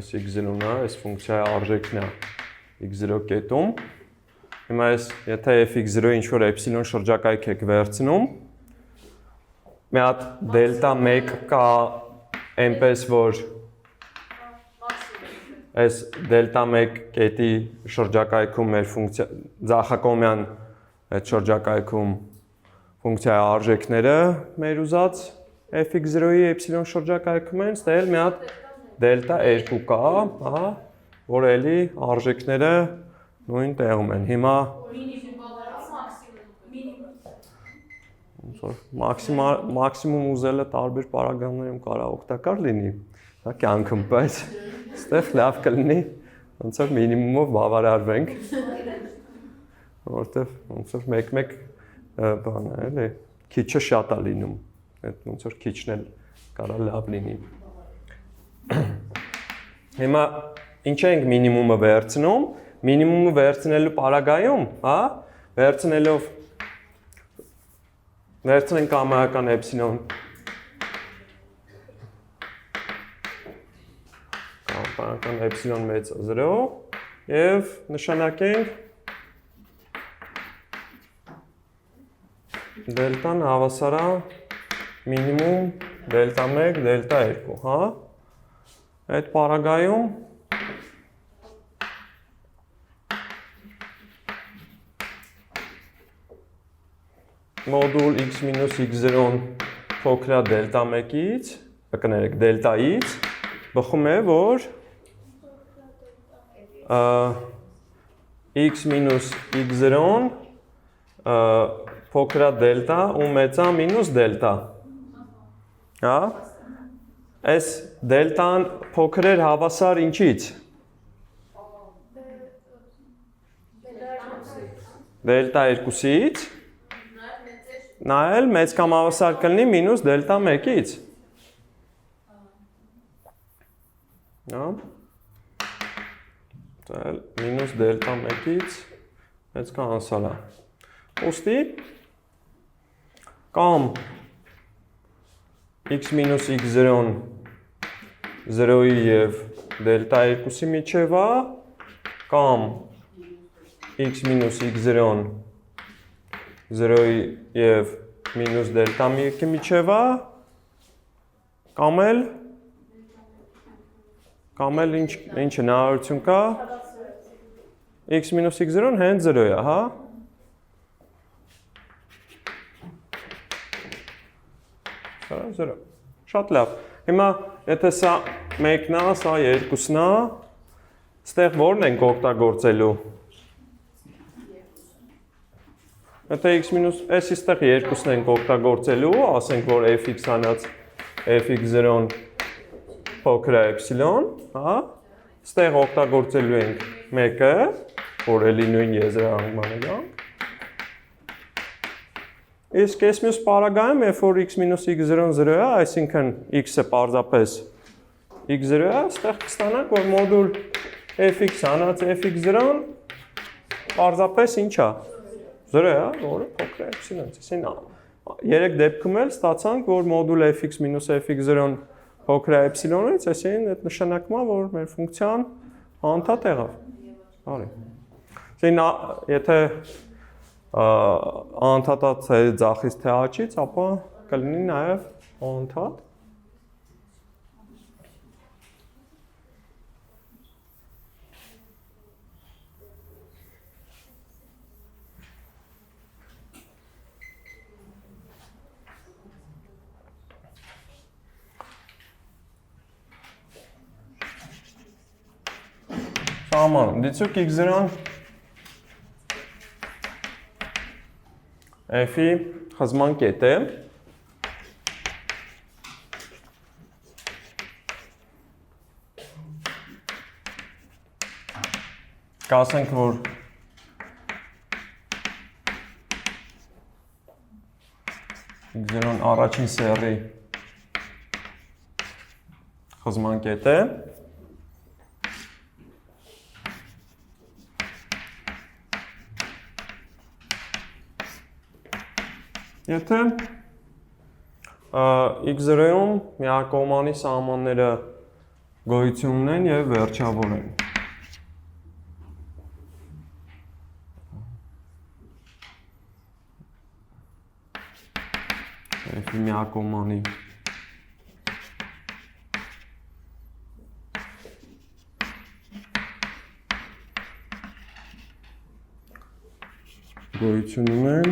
այս x0-ն է, այս ֆունկցիայի արժեքն է x0 կետում։ Հիմա եթե fx0-ի ինչ-որ էպսիլոն շրջակայք եք վերցնում, մի հատ դելտա 1 կա այնպես, որ այս դելտա 1 կետի շրջակայքում մեր ֆունկցիա, ձախակողմյան այդ շրջակայքում ֆունկցիայի արժեքները մեր ուզած fx0-ի էպսիլոն շրջակայքում են, ստեղ էլ մի հատ դելտա 2 կա, հա, որ էլի արժեքները նույն տեղում են։ Հիմա մաքսիմում ուզելը տարբեր պարագաներում կարող օգտակար լինի, հա, կյանքում, բայց ստեղ լավ կլինի, ոնց որ մինիմումով բավարարվենք, որտեվ ոնց որ մեկ-մեկ բան է, էլի, քիչը շատ է լինում, այդ ոնց որ քիչն էլ կարող լավ լինի։ Հիմա ինչ ենք մինիմումը վերցնում, մինիմումը վերցնելու պարագայում, հա, վերցնենք կամայական էպսիլոն, կամայական էպսիլոն մեծ 0 և նշանակենք դելտան հավասար է մինիմում դելտա 1, դելտա 2, հա, այդ պարագայում մոդուլ x մինուս x0-ն փոքր է դելտա 1-ից, կներեք դելտայից, բխում է, որ x մինուս x0-ն փոքր է դելտա ու մեծ է մինուս դելտա, հա, այս դելտան փոքր էր հավասար ինչից, դելտա 2-ից նայել մեծ կամ հավասար կլինի մինուս դելտա 1-ից։ Հա։ Մինուս դելտա 1-ից մեծ կամ հավասար է։ Ուստի կամ x մինուս x0-ն 0-ի և դելտա 2-ի միջև է, կամ x մինուս x0-ն 0-ի և մինուս դելտա 1-ի միջև է, կամ էլ ինչ հնարավորություն կա, x մինուս x0-ն հենց 0 է, հա։ Շատ լավ։ Հիմա, եթե սա մեկն է, սա երկուսն է, ստեղ որն ենք օգտագործելու։ Եթե x մինուս, էսի ստեղ երկուսն ենք օգտագործելու, ասենք, որ fx հանած fx0-ն փոքր է էպսիլոն, հա, ստեղ օգտագործելու ենք մեկը, որ էլի նույն եզրահանգմանը գանք։ Իսկ այս մյուս պարագայում, երբ որ x մինուս x0-ն 0 է, այսինքն x-ը պարզապես x0 է, ստեղ կստանանք, որ մոդուլ fx հանած fx0-ն պարզապես ինչ է, 0 է, որը փոքր է էպսիլոնից։ Այսին երեք դեպքում էլ ստացանք, որ մոդուլ fx մինուս fx0-ն փոքր է էպսիլոնից, այսին այդ նշանակում է, որ մեր ֆունկցիան անընդհատ եղավ։ Արի։ Այսին եթե անընդհատ ձախից թե աճից, ապա կլինի նաև անընդհատ։ Սահման, դիցուկ x0-ն f-ի խզման կետ է, կասենք, որ x0-ն առաջին սեռի խզման կետ է, եթե x0-ում միակողմանի սահմանները գոյություն ունեն և վերջավոր են։ F-ի միակողմանի գոյություն ունեն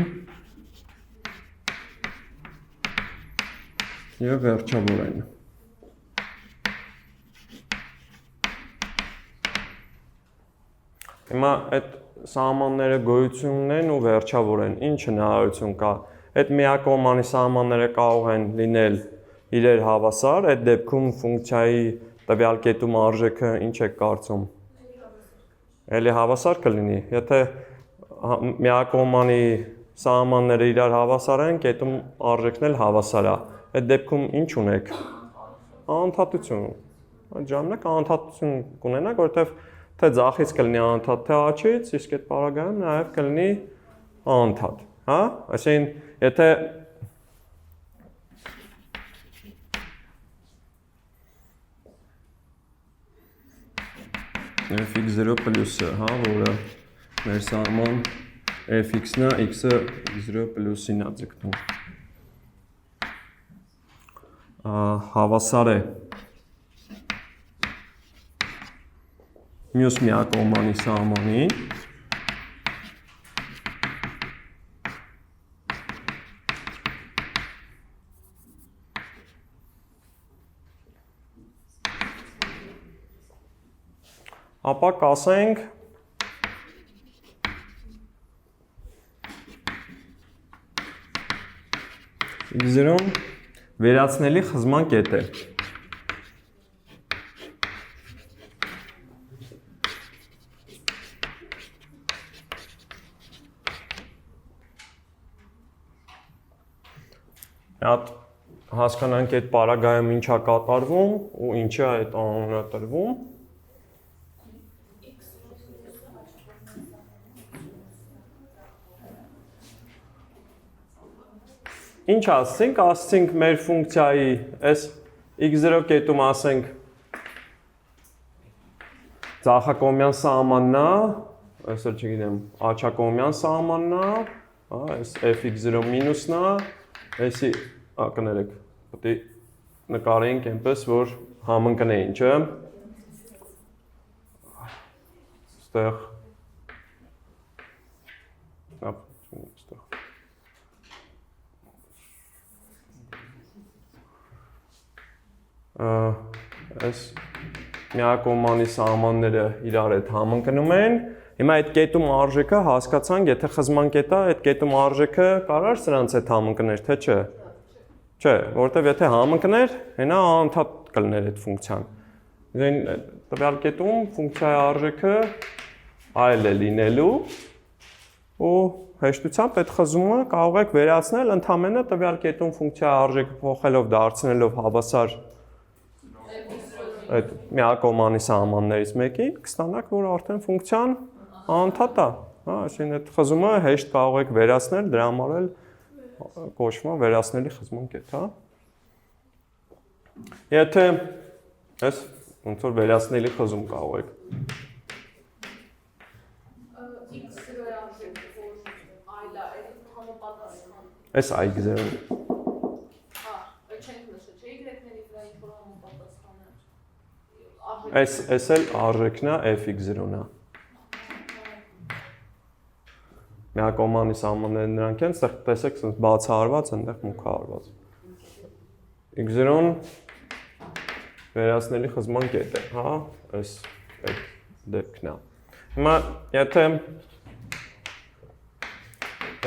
և վերջավոր են։ Հիմա այդ սահմանները գոյություն ունեն ու վերջավոր են, ինչ հնարավորություն կա։ Այդ միակողմանի սահմանները կարող են լինել իրար հավասար, այդ դեպքում ֆունկցիայի տվյալ կետում արժեքը ինչ է կարծում։ Էլի հավասար կլինի, եթե միակողմանի սահմանները իրար հավասար են, կետում արժեքն էլ հավասար է։ Այդ դեպքում ինչ ունեք։ Անընդհատություն։ Այդ ժամանակ անընդհատություն կունենաք, որովհետև թե ձախից կլինի անընդհատ, թե աճից, իսկ այդ պարագայում նաև կլինի անընդհատ, հա? Այսինքն, եթե fx0 պլյուսը, հա, որը մեր սահման fx-ն է, x-ը x0 պլյուսին է ձգտում։ Հավասար է մյուս միակողմանի սահմանին, ապա կասենք x0-ն վերացնելի խզման կետ է։ Հատ հասկանանք այդ պարագայում ինչա կատարվում ու ինչա այդ անունը տրվում։ Ինչ ասենք, ասենք մեր ֆունկցիայի այս x0 կետում ասենք ձախակողմյան սահմանն է, այսօր չգիտեմ, աջակողմյան սահմանն է, այս fx0 մինուսն է, այսի կներեք, պետք է նկարենք այնպես, որ համընկնեին, չէ՞։ Ստեղ այս միակողմանի սահմանները իրար հետ համընկնում են։ Հիմա այդ կետում արժեքը հասկացանք, եթե խզման կետ է, այդ կետում արժեքը կարար սրանց հետ համընկներ, թե չէ։ Չէ, որովհետև եթե համընկներ, հենա անընդհատ կլներ այդ ֆունկցիան։ Դեն տվյալ կետում ֆունկցիայի արժեքը այլ է լինելու ու հեշտությամբ այդ խզումը կարող եք վերացնել ընդհանրապես տվյալ կետում ֆունկցիայի արժեքը փոխելով դարձնելով հավասար այդ միակողմանի սահմաններից մեկի կստանաք, որ արդեն ֆունկցիան անընդհատ է, հա, այսինքն այդ խզումը հեշտ կարող եք վերացնել, դրա համար էլ կոչվում է վերացնելի խզման կետ, հա։ Եթե այս ոնց որ վերացնելի խզում կարող եք այս x0 Այս էլ արժեքն է fx0-ն է։ Միակողմանի սահմանները նրանք են, այստեղ տեսեք, ասես բացահարված, այնտեղ մուգահարված։ x0-ն վերացնելի խզման կետ է, հա, այս դեպքն է։ Հիմա եթե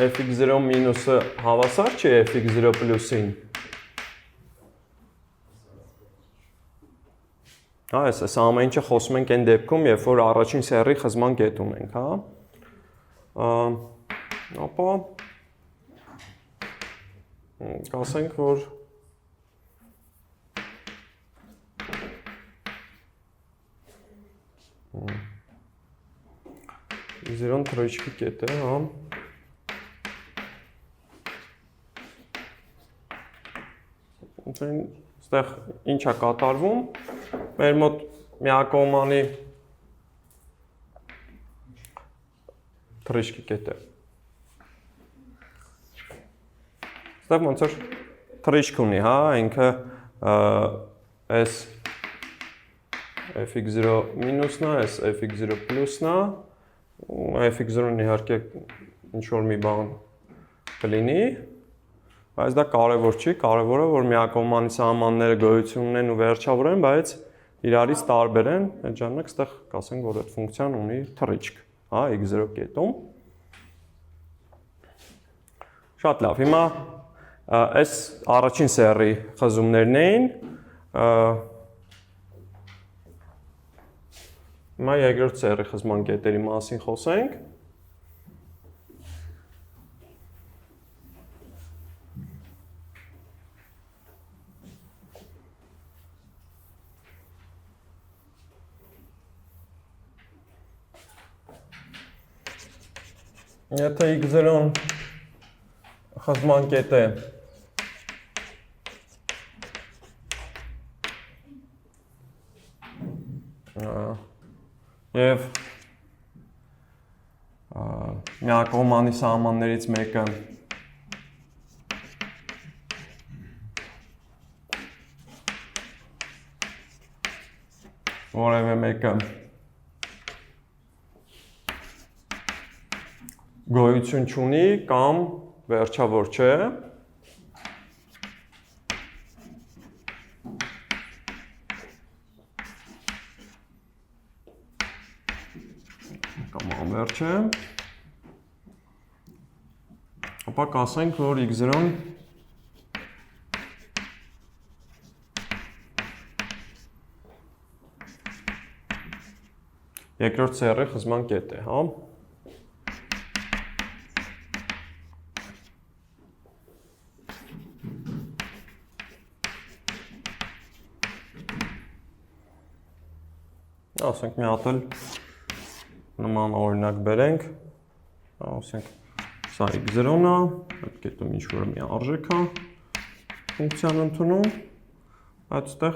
fx0 մինուսը հավասար չի fx0 պլյուսին, հա, այս ամեն ինչը խոսում ենք այն դեպքում, երբ որ առաջին սեռի խզման կետ ունենք, հա։ Ապա կասենք, որ x0-ն թռիչքի կետ է, հա։ Այստեղ ինչ է կատարվում, մեր մոտ միակողմանի թռիչքի կետ է։ Այստեղ ոնց որ թռիչք ունի, հա, ինքը այս fx0 մինուսն է, այս fx0 պլյուսն է, fx0-ն իհարկե ինչ-որ մի բան կլինի, բայց դա կարևոր չի, կարևորը, որ միակողմանի սահմանները գոյություն ունեն ու վերջավոր են, բայց իրարից տարբեր են, այդ ժամանակ այստեղ կասենք, որ այդ ֆունկցիան ունի թռիչք, հա, x0 կետում։ Շատ լավ, հիմա այս առաջին սեռի խզումներն էին, հիմա երկրորդ սեռի խզման կետերի մասին խոսենք։ Եթե x0-ն խզման կետ է և միակողմանի սահմաններից մեկը որևէ մեկը գոյություն չունի կամ վերջավոր չէ, կամ անվերջ է, ապա կասենք, որ x0-ն երկրորդ սեռի խզման կետ է, հա։ Ասենք մի հատ էլ նման օրինակ բերենք, ասենք սա x0-ն է, այդ կետում ինչ-որ մի արժեք է, ֆունկցիան ընդունում, այդտեղ,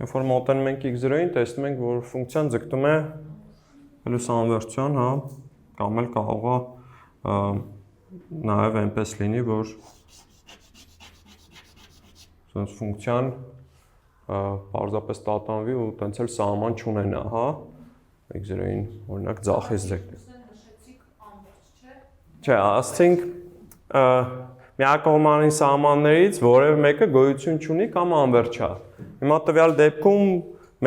երբ որ մոտենում ենք x0-ին, տեսնում ենք, որ ֆունկցիան ձգտում է պլյուս անվերջության, հա, կամ էլ կարող է նաև այնպես լինի, որ ֆունկցիան պարզապես տատանվի ու տենց էլ սահման չունենա, հա, x0-ին օրինակ ձախից ձգտի։ Չէ, ասենք միակողմանի սահմաններից որևէ մեկը գոյություն չունի կամ անվերջ է։ Հիմա տվյալ դեպքում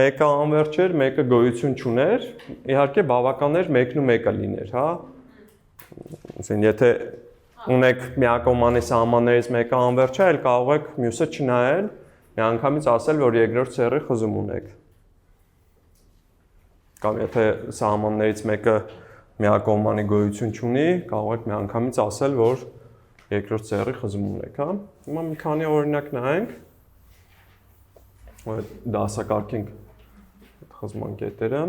մեկը անվերջ էր, մեկը գոյություն չուներ, իհարկե բավական էր մեկն ու մեկը լիներ, հա։ Ասեն, եթե ունեք միակողմանի սահմաններից մեկը անվերջ է, այլ կարող եք մյուսը չնայել, միանգամից ասել, որ երկրորդ սեռի խզում ունեք։ Կամ եթե սահմաններից մեկը միակողմանի գոյություն չունի, կարող եք միանգամից ասել, որ երկրորդ սեռի խզում ունեք, հա։ Հիմա մի քանի օրինակ նայենք, դասակարգենք խզման կետերը։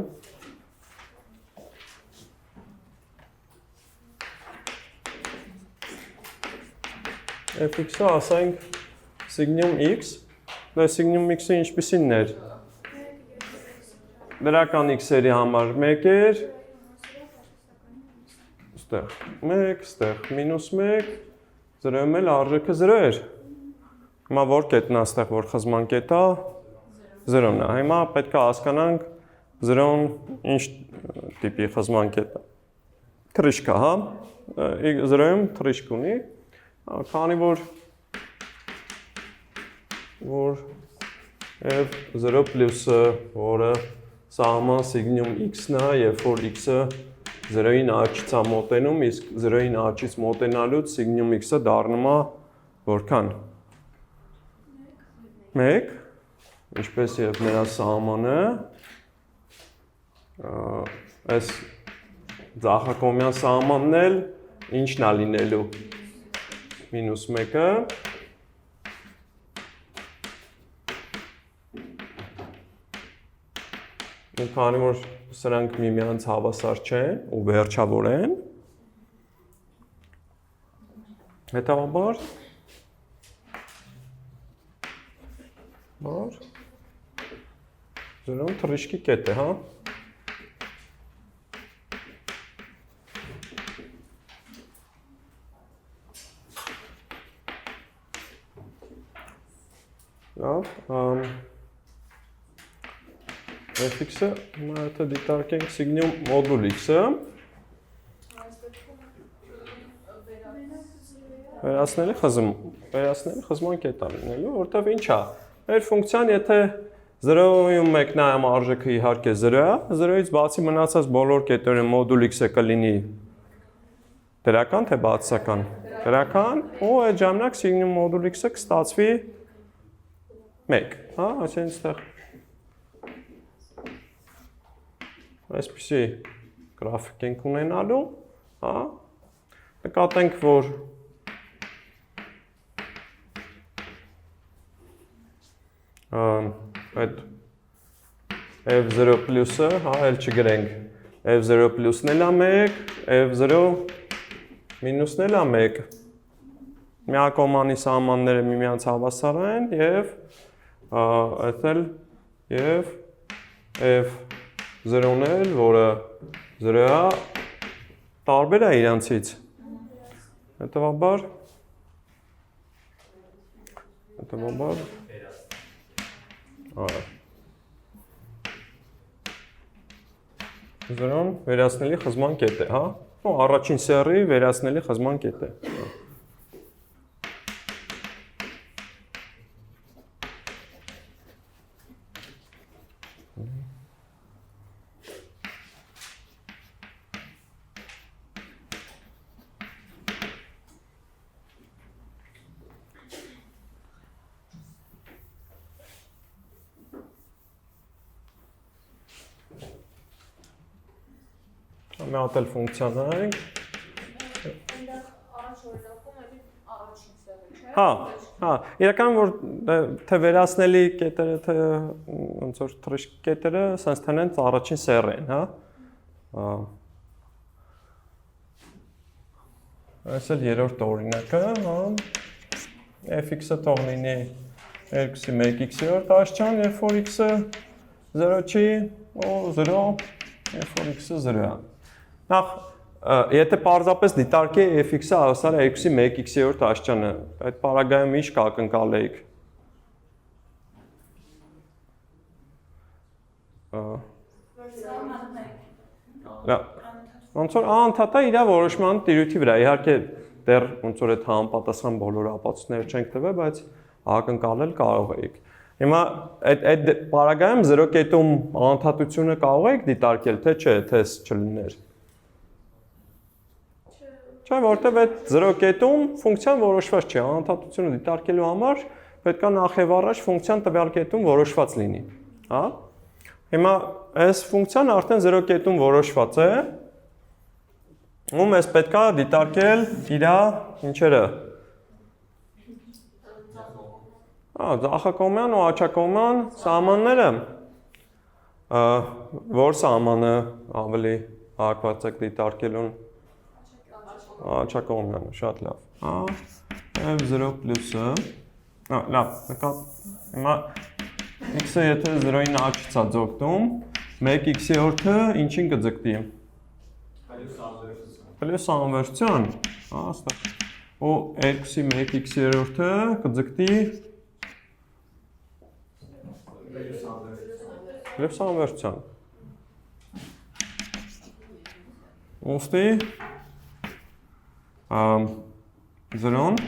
Fx-ը ասենք սիգնում x, դա սիգնում x-ը ինչպիսին էր։ Դրական x-երի համար 1 էր, ստեղ 1, ստեղ -1, 0-ում էլ արժեքը 0 էր։ Հիմա որ կետն է ստեղ, որ խզման կետը 0-ն է։ Հիմա պետք է հասկանանք 0-ն ինչ տիպի խզման կետ է։ Թռիչք է, հա։ 0-ում թռիչք ունի։ Քանի որ f0 պլյուսը, որը սահման սիգնում x-ն է, երբ որ x-ը 0-ին աճից է մոտենում, իսկ 0-ին աճից մոտենալուց սիգնում x-ը դառնում է որքան։ 1, ինչպես եւ նրա սահմանը, այս ձախակողմյան սահմանն էլ ինչն է լինելու։ -1-ը ու քանի որ սրանք միմյանց հավասար չեն ու վերջավոր են, հետևաբար զրոն թռիչքի կետ է, հա։ Լավ, fx-ը, հիմա եթե դիտարկենք սիգնում մոդուլ x-ը, վերացնելի խզման կետ է լինելու, որտև ինչ է, մեր ֆունկցիան եթե 0-ում մեկնայամ արժեքը իհարկե 0 է, 0-ից բացի մնացած բոլոր կետերը մոդուլ x-ը կլինի դրական թե բացասական, դրական, ու այդ ժամանակ սիգնում մոդուլ x-ը կստացվի 1, հա, այսինքն այստեղ այսպիսի գրաֆիկ ենք ունենալու, հա, նկատենք, որ այդ f0 պլյուսը, հա, էլ չգրենք, f0 պլյուսն էլ է 1, f0 մինուսն էլ է 1, միակողմանի սահմանները միմյանց հավասար են և այդել և f0-ն էլ, որը 0 է, տարբեր է իրանցից, հետևաբար 0-ն վերացնելի խզման կետ է, հա, առաջին սեռի վերացնելի խզման կետ է։ Մի հատ էլ ֆունկցիա նայենք։ Հա, Հա, իրական որ թե վերացնելի կետերը, թե ոնց որ թրիշկ կետերը sense տնեն առաջին սեռ են, հա։ Այս էլ երրորդ օրինակը, հա։ Fx-ը թող լինի 2-ի 1x-րդ աշճան, երբ որ x-ը 0 չի, ու 0, երբ որ x-ը 0 է։ Նախ եթե պարզապես դիտարկի fx-ը հավասար է 2-ի 1x-րդ աշճանը, այդ պարագայում ինչ կակնկալեիք։ Ոնց որ անընդհատ է իր որոշման տիրույթի վրա, իհարկե դեռ ոնց որ այդ համապատասխան բոլոր ապացույցները չենք տվել, բայց ակնկալել կարող եք։ Հիմա այդ պարագայում 0 կետում անընդհատությունը կարող եք դիտարկել, թե չէ, թե չլիներ։ Չէ, որտեղ այդ 0 կետում ֆունկցիան որոշված չի, անընդհատությունը դիտարկելու համար պետք է նախ եւ առաջ ֆունկցիան տվյալ կետում որոշված լինի, հա։ Հիմա այս ֆունկցիան արդեն 0 կետում որոշված է, ու մեզ պետք է դիտարկել իր ինչերը։ Ձախակողմյան ու աջակողմյան սահմանները, որ սահմանը ավելի հակված եք դիտարկելուն։ Աջակողմյանը, շատ լավ։ F0 պլյուսը, լավ, հիմա x-ը եթե 0-ին աչից է ձգտում, 1x-որդը ինչին կձգտի։ Պլյուս անվերցյան, ու 2-ի 1x-որդը կձգտի պլյուս անվերցյան։ Ոստի 0-ն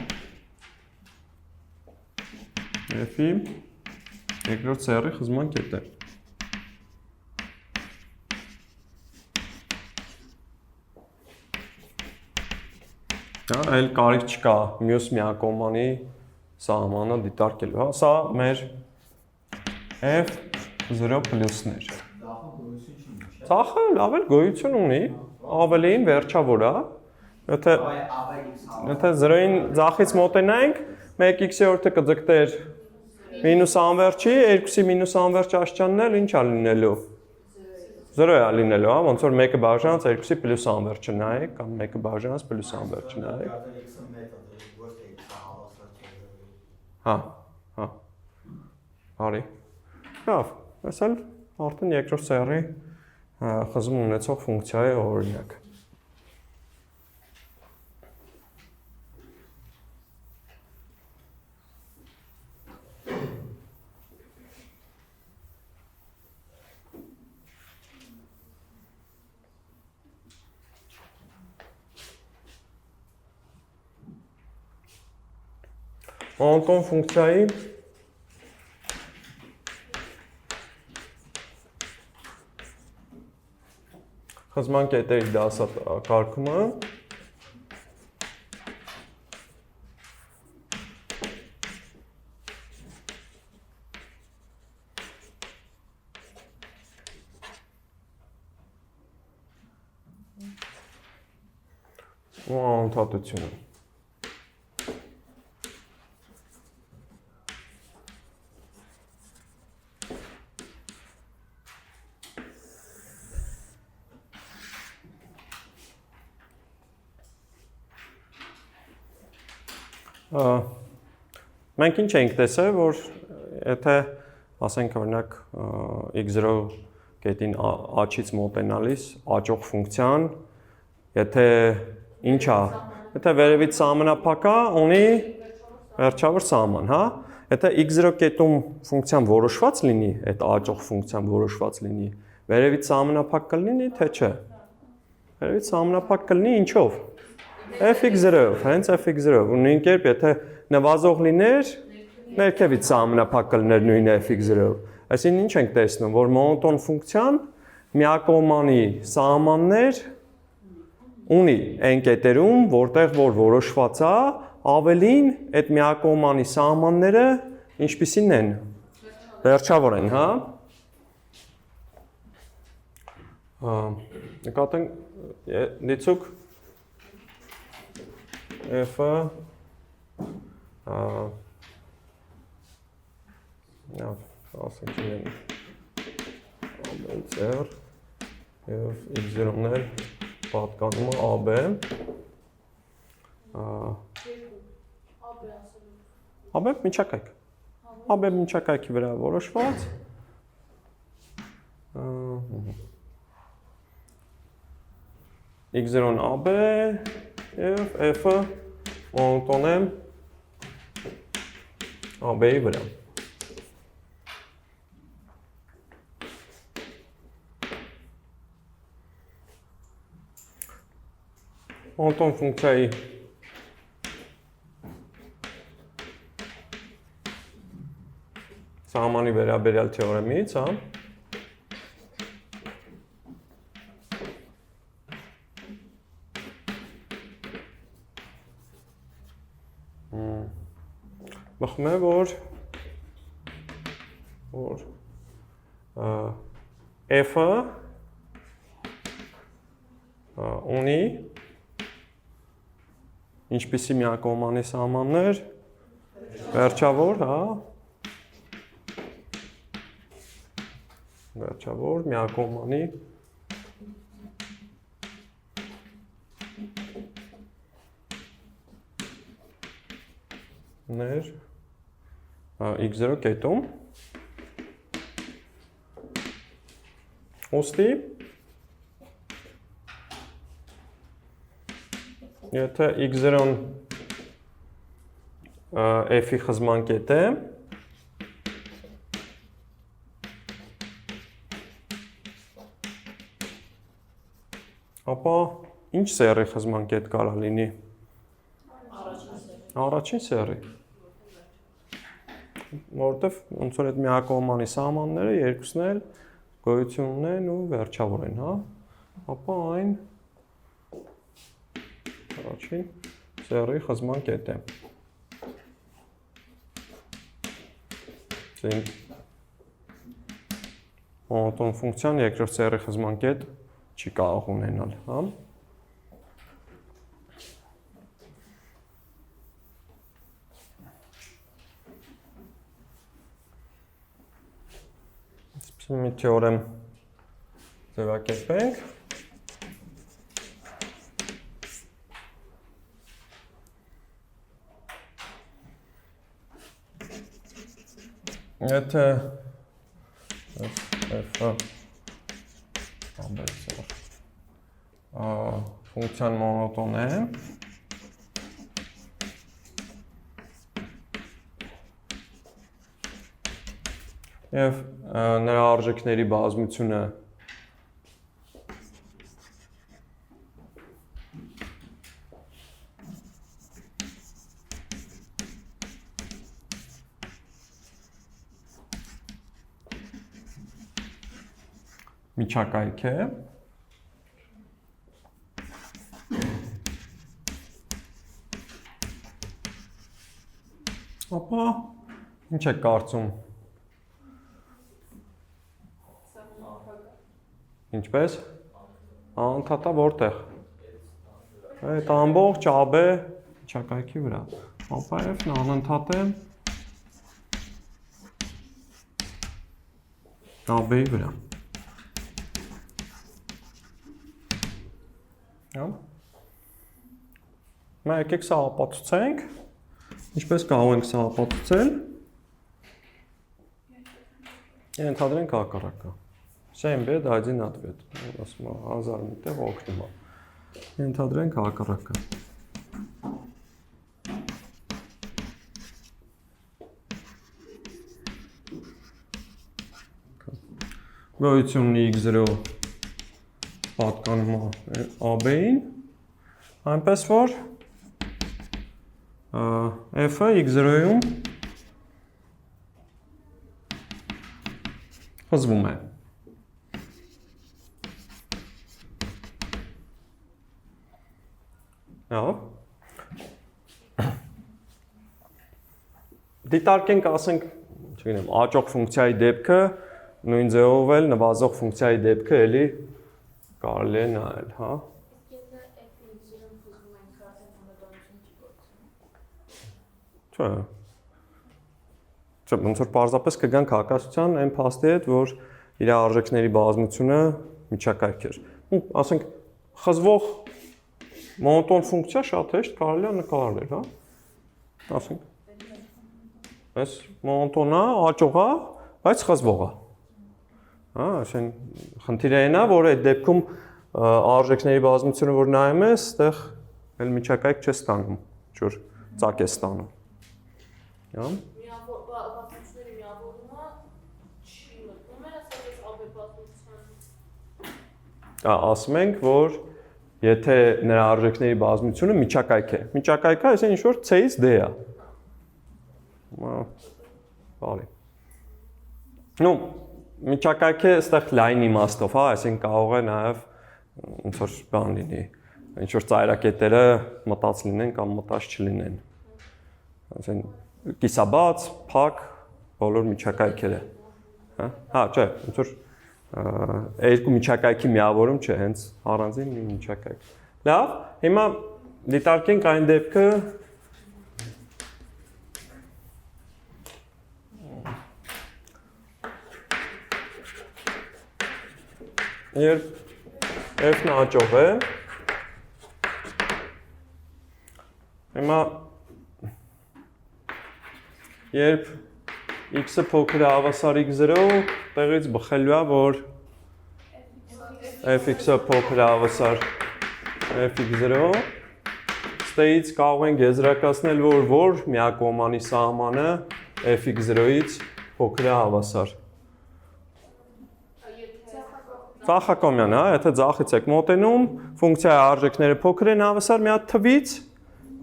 f-ի երկրորդ սեռի խզման կետ է։ Այլ կարիք չկա մյուս միակողմանի սահմանը դիտարկելու, հա, սա մեր f0 պլյուսն էր։ Ծախը լավ էլ գոյություն ունի, ավելին վերջավոր է, եթե 0-ին ձախից մոտենայինք, 1x-որդը կձգտեր մինուս անվերջի, 2-ի մինուս անվերջ աշճանն էլ ինչ է լինելու։ 0 է լինելու, հա, ոնց որ 1-ը բաժանած 2-ի պլյուս անվերջը նայեք, կամ 1-ը բաժանած պլյուս անվերջը նայեք։ Հա, արի։ Լավ, այս էլ արդեն երկրորդ սեռի խզում ունեցող ֆունկցիայի օրինակ։ Մոնոտոն ֆունկցիայի խզման կետերի դասակարգումը ու անընդհատությունը։ Մենք ինչ ենք տեսել, որ եթե ասենք օրինակ x0 կետին աչից մոտենալիս աճող ֆունկցիան, եթե ինչ է, եթե վերևից սահմանափակ է, ունի վերջավոր սահման, հա։ Եթե x0 կետում ֆունկցիան որոշված լինի, այդ աճող ֆունկցիան որոշված լինի, վերևից սահմանափակ կլինի, թե չէ։ Վերևից սահմանափակ կլինի ինչով։ fx0-ով, հենց fx0-ով, ու նույն կերպ, եթե նվազող լիներ, ներքևից սահմանափակ կլիներ նույն fx0-ով։ Այսինքն ինչ ենք տեսնում, որ մոնոտոն ֆունկցիան միակողմանի սահմաններ ունի այն կետերում, որտեղ որ որոշված է, ավելին այդ միակողմանի սահմանները ինչպիսին են, վերջավոր են, հա։ Նկատենք դիցուկ f-ը Լավ, ասենք իրեն AB-ը եւ x0-ն էլ պատկանում է AB։ AB միջակայք։ AB միջակայքի վրա որոշված։ X0-ն AB եւ F-ը մոնոտոնեմ AB-ի վրա։ Մոնոտոն ֆունկցիայի սահմանի վերաբերյալ թեորեմից, հա։ Բխում է, որ F-ը ունի ինչպիսի միակողմանի սահմաններ, վերջավոր, հա, վերջավոր միակողմանի ներ x0 կետում, ուստի, եթե x0-ն f-ի խզման կետ է, ապա ինչ սեռի խզման կետ կարա լինի։ Առաջին սեռի։ Որովհետև ոնց որ այդ միակողմանի սահմանները երկուսն էլ գոյություն ունեն ու վերջավոր են, հա։ Ապա այն առաջին սեռի խզման կետ է։ Ասենք մոնոտոն ֆունկցիան երկրորդ սեռի խզման կետ չի կարող ունենալ, հա։ Այսպիսի մի թեորեմ ձևակերպենք։ Եթե F-ը ֆունկցիան մոնոտոն է, եւ նրա արժեքների բազմությունը միջակայք է, ապա ինչ եք կարծում։ Ինչպես։ Անընդհատ որտեղ։ Այդ ամբողջ AB միջակայքի վրա։ Ապա F-ն անընդհատ է AB-ի վրա։ Մենք եկեք սա ապացուցենք, ինչպես կարող ենք սա ապացուցել, ենթադրենք հակառակը, 7B դա 1 ответ, ասում է 1000 մի տեղ օգնում է, ենթադրենք հակառակը, գոյությունն x0 պատկանում է AB-ին, այնպես որ F-ը x0-ում խզվում է։ Լավ։ Դիտարկենք, ասենք, չգիտեմ, աճող ֆունկցիայի դեպքը, նույն ձևով էլ նվազող ֆունկցիայի դեպքը էլի կարելի է նայել, հա։ Չէ։ ոնց որ պարզապես կգանք հակասության այն փաստի հետ, որ իր արժեքների բազմությունը միջակայք էր։ Ու ասենք խզվող մոնոտոն ֆունկցիա շատ հեշտ կարելի է նկարել, հա։ Ասենք այս մոնոտոնը հաջող է, բայց խզվող է։ Հա, այսին խնդիրը այն է, որ այդ դեպքում արժեքների բազմությունը որ նայում ես, այդտեղ էլ միջակայք չես ստանում, ինչ-որ ծակ ես ստանում։ Հա։ Բազմությունների միավորումը չի մտնում է, ասես աբե բազմության։ Ասում ենք, որ եթե նրա արժեքների բազմությունը միջակայք է։ Միջակայքը այսինքն ինչ-որ C-ից D է։ Բարի։ Ну, միջակայքը այստեղ լայն իմաստով, հա, այսինքն կարող է նաև ոնց որ բան լինի, ինչ որ ծայրակետերը մտած լինեն կամ մտած չլինեն։ Այսինքն կիսաբաց, փակ, բոլոր միջակայքերը։ Հա, չէ, ոնց որ երկու միջակայքի միավորում չէ, հենց առանձին մի միջակայք։ Լավ, հիմա դիտարկենք այն դեպքը, երբ f-ն հաջող է, հիմա երբ x-ը փոքր է հավասար x0, տեղից բխելու է, որ fx-ը փոքր է հավասար fx0, ստեից կարող ենք եզրակացնել, որ միակողմանի սահմանը fx0-ից փոքր է հավասար։ Ձախակողմյան, հա, եթե ձախից եք մոտենում, ֆունկցիայի արժեքները փոքր են հավասար մի հատ թվից,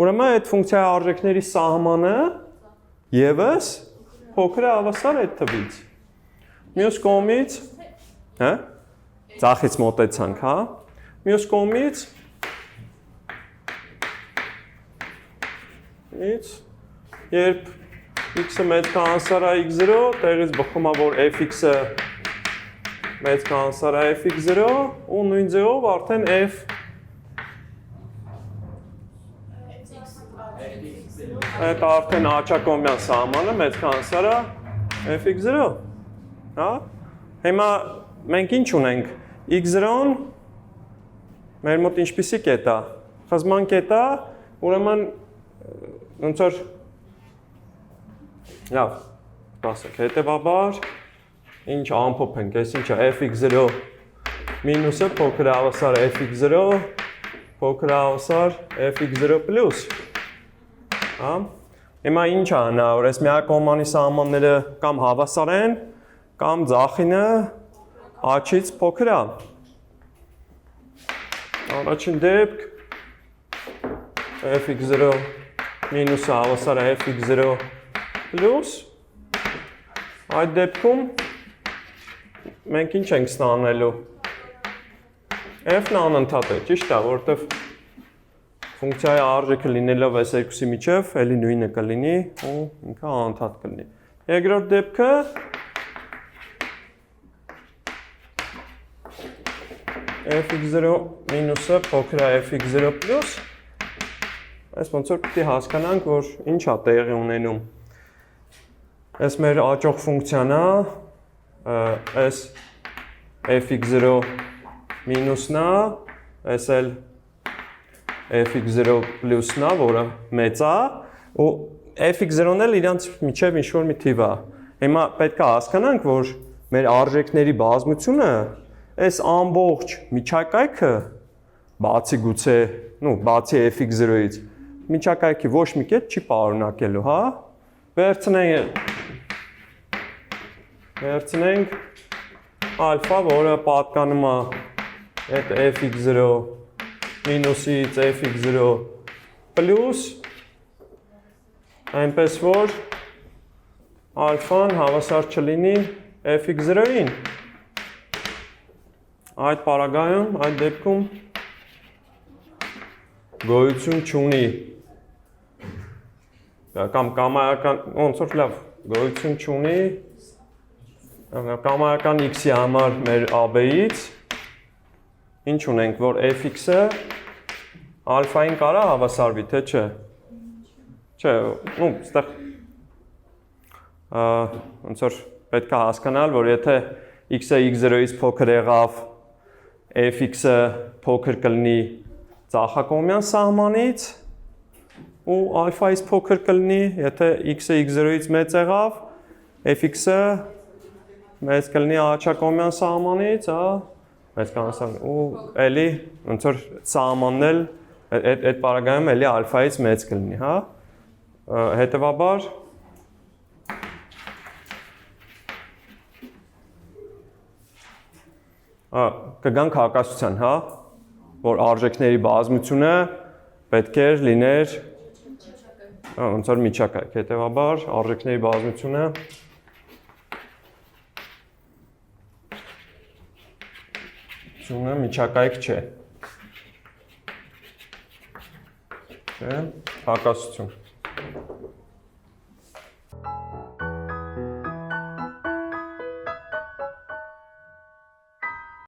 ուրեմն այդ ֆունկցիայի արժեքների սահմանը ևս փոքր է հավասար այդ թվից։ Մյուս կողմից, հա, ձախից մոտեցանք, հա, մյուս կողմից, երբ x-ը մեծ քան հավասար է x0, տեղից բխում է, որ fx-ը մեծ քան հավասար է fx0 ու նույն ձևով արդեն f այդ արդեն աջակողմյան սահմանը մեծ քան հավասար է fx0, հա։ Հիմա մենք ինչ ունենք, x0-ն մեր մոտ ինչպիսի կետ է, խզման կետ է, ուրեմն ոնց որ լավ, ասենք հետևաբար ինչ ամփոփենք, այս ինչա fx0 մինուսը փոքր հավասար fx0 փոքր հավասար fx0 պլյուս։ Հա։ Հիմա ինչ է հնարավոր, այս միակողմանի սահմանները կամ հավասար են, կամ ձախինը աչից փոքր է։ Առաջին դեպք fx0 մինուսը հավասար է fx0 պլյուս։ Այդ դեպքում մենք ինչ ենք ստանալու, f-ն անընդհատ է, ճիշտ է, որովհետև ֆունկցիայի արժեքը լինելով այս երկուսի միջև, էլի նույնը կլինի ու ինքը անընդհատ կլինի։ Երկրորդ դեպքը fx0 մինուսը փոքր է fx0 պլյուս, այս ոնց որ պիտի հասկանանք, որ ինչ է տեղի ունենում։ Այս մեր աճող ֆունկցիան է, այս fx0 մինուսն է, այս էլ fx0 պլյուսն է, որը մեծ է, ու fx0-ն էլ իրանց միջև ինչ-որ մի թիվ է։ Հիմա պետք է հասկանանք, որ մեր արժեքների բազմությունը, այս ամբողջ միջակայքը, բացի գուցե, բացի fx0-ից, միջակայքի ոչ մի կետ չի պարունակելու, հա։ Վերցնենք ալֆա, որը պատկանում է այդ fx0 մինուսից fx0 պլյուս, այնպես որ ալֆան հավասար չլինի fx0-ին։ Այդ պարագայում, այդ դեպքում գոյություն չունի կամ կամայական, ոնց որ լավ, գոյություն չունի կամայական x-ի համար մեր AB-ից ինչ ունենք, որ fx-ը ալֆային կարա հավասարվի, թե չէ։ Չէ, այստեղ ոնց որ պետք է հասկանալ, որ եթե x-ը x0-ից փոքր եղավ, fx-ը փոքր կլինի ծախակողմյան սահմանից ու ալֆայից փոքր կլինի, եթե x-ը x0-ից մեծ եղավ, fx-ը մեծ կլինի աջակողմյան սահմանից, մեծ կանասան ու էլի ոնց որ սահմանն էլ այդ պարագայում էլի ալֆայից մեծ կլինի, հա։ Հետևաբար կգանք հակասության, հա, որ արժեքների բազմությունը պետք է լիներ ոնց որ միջակայք, հետևաբար արժեքների բազմությունը միջակայք չէ։ Չէ, հակասություն։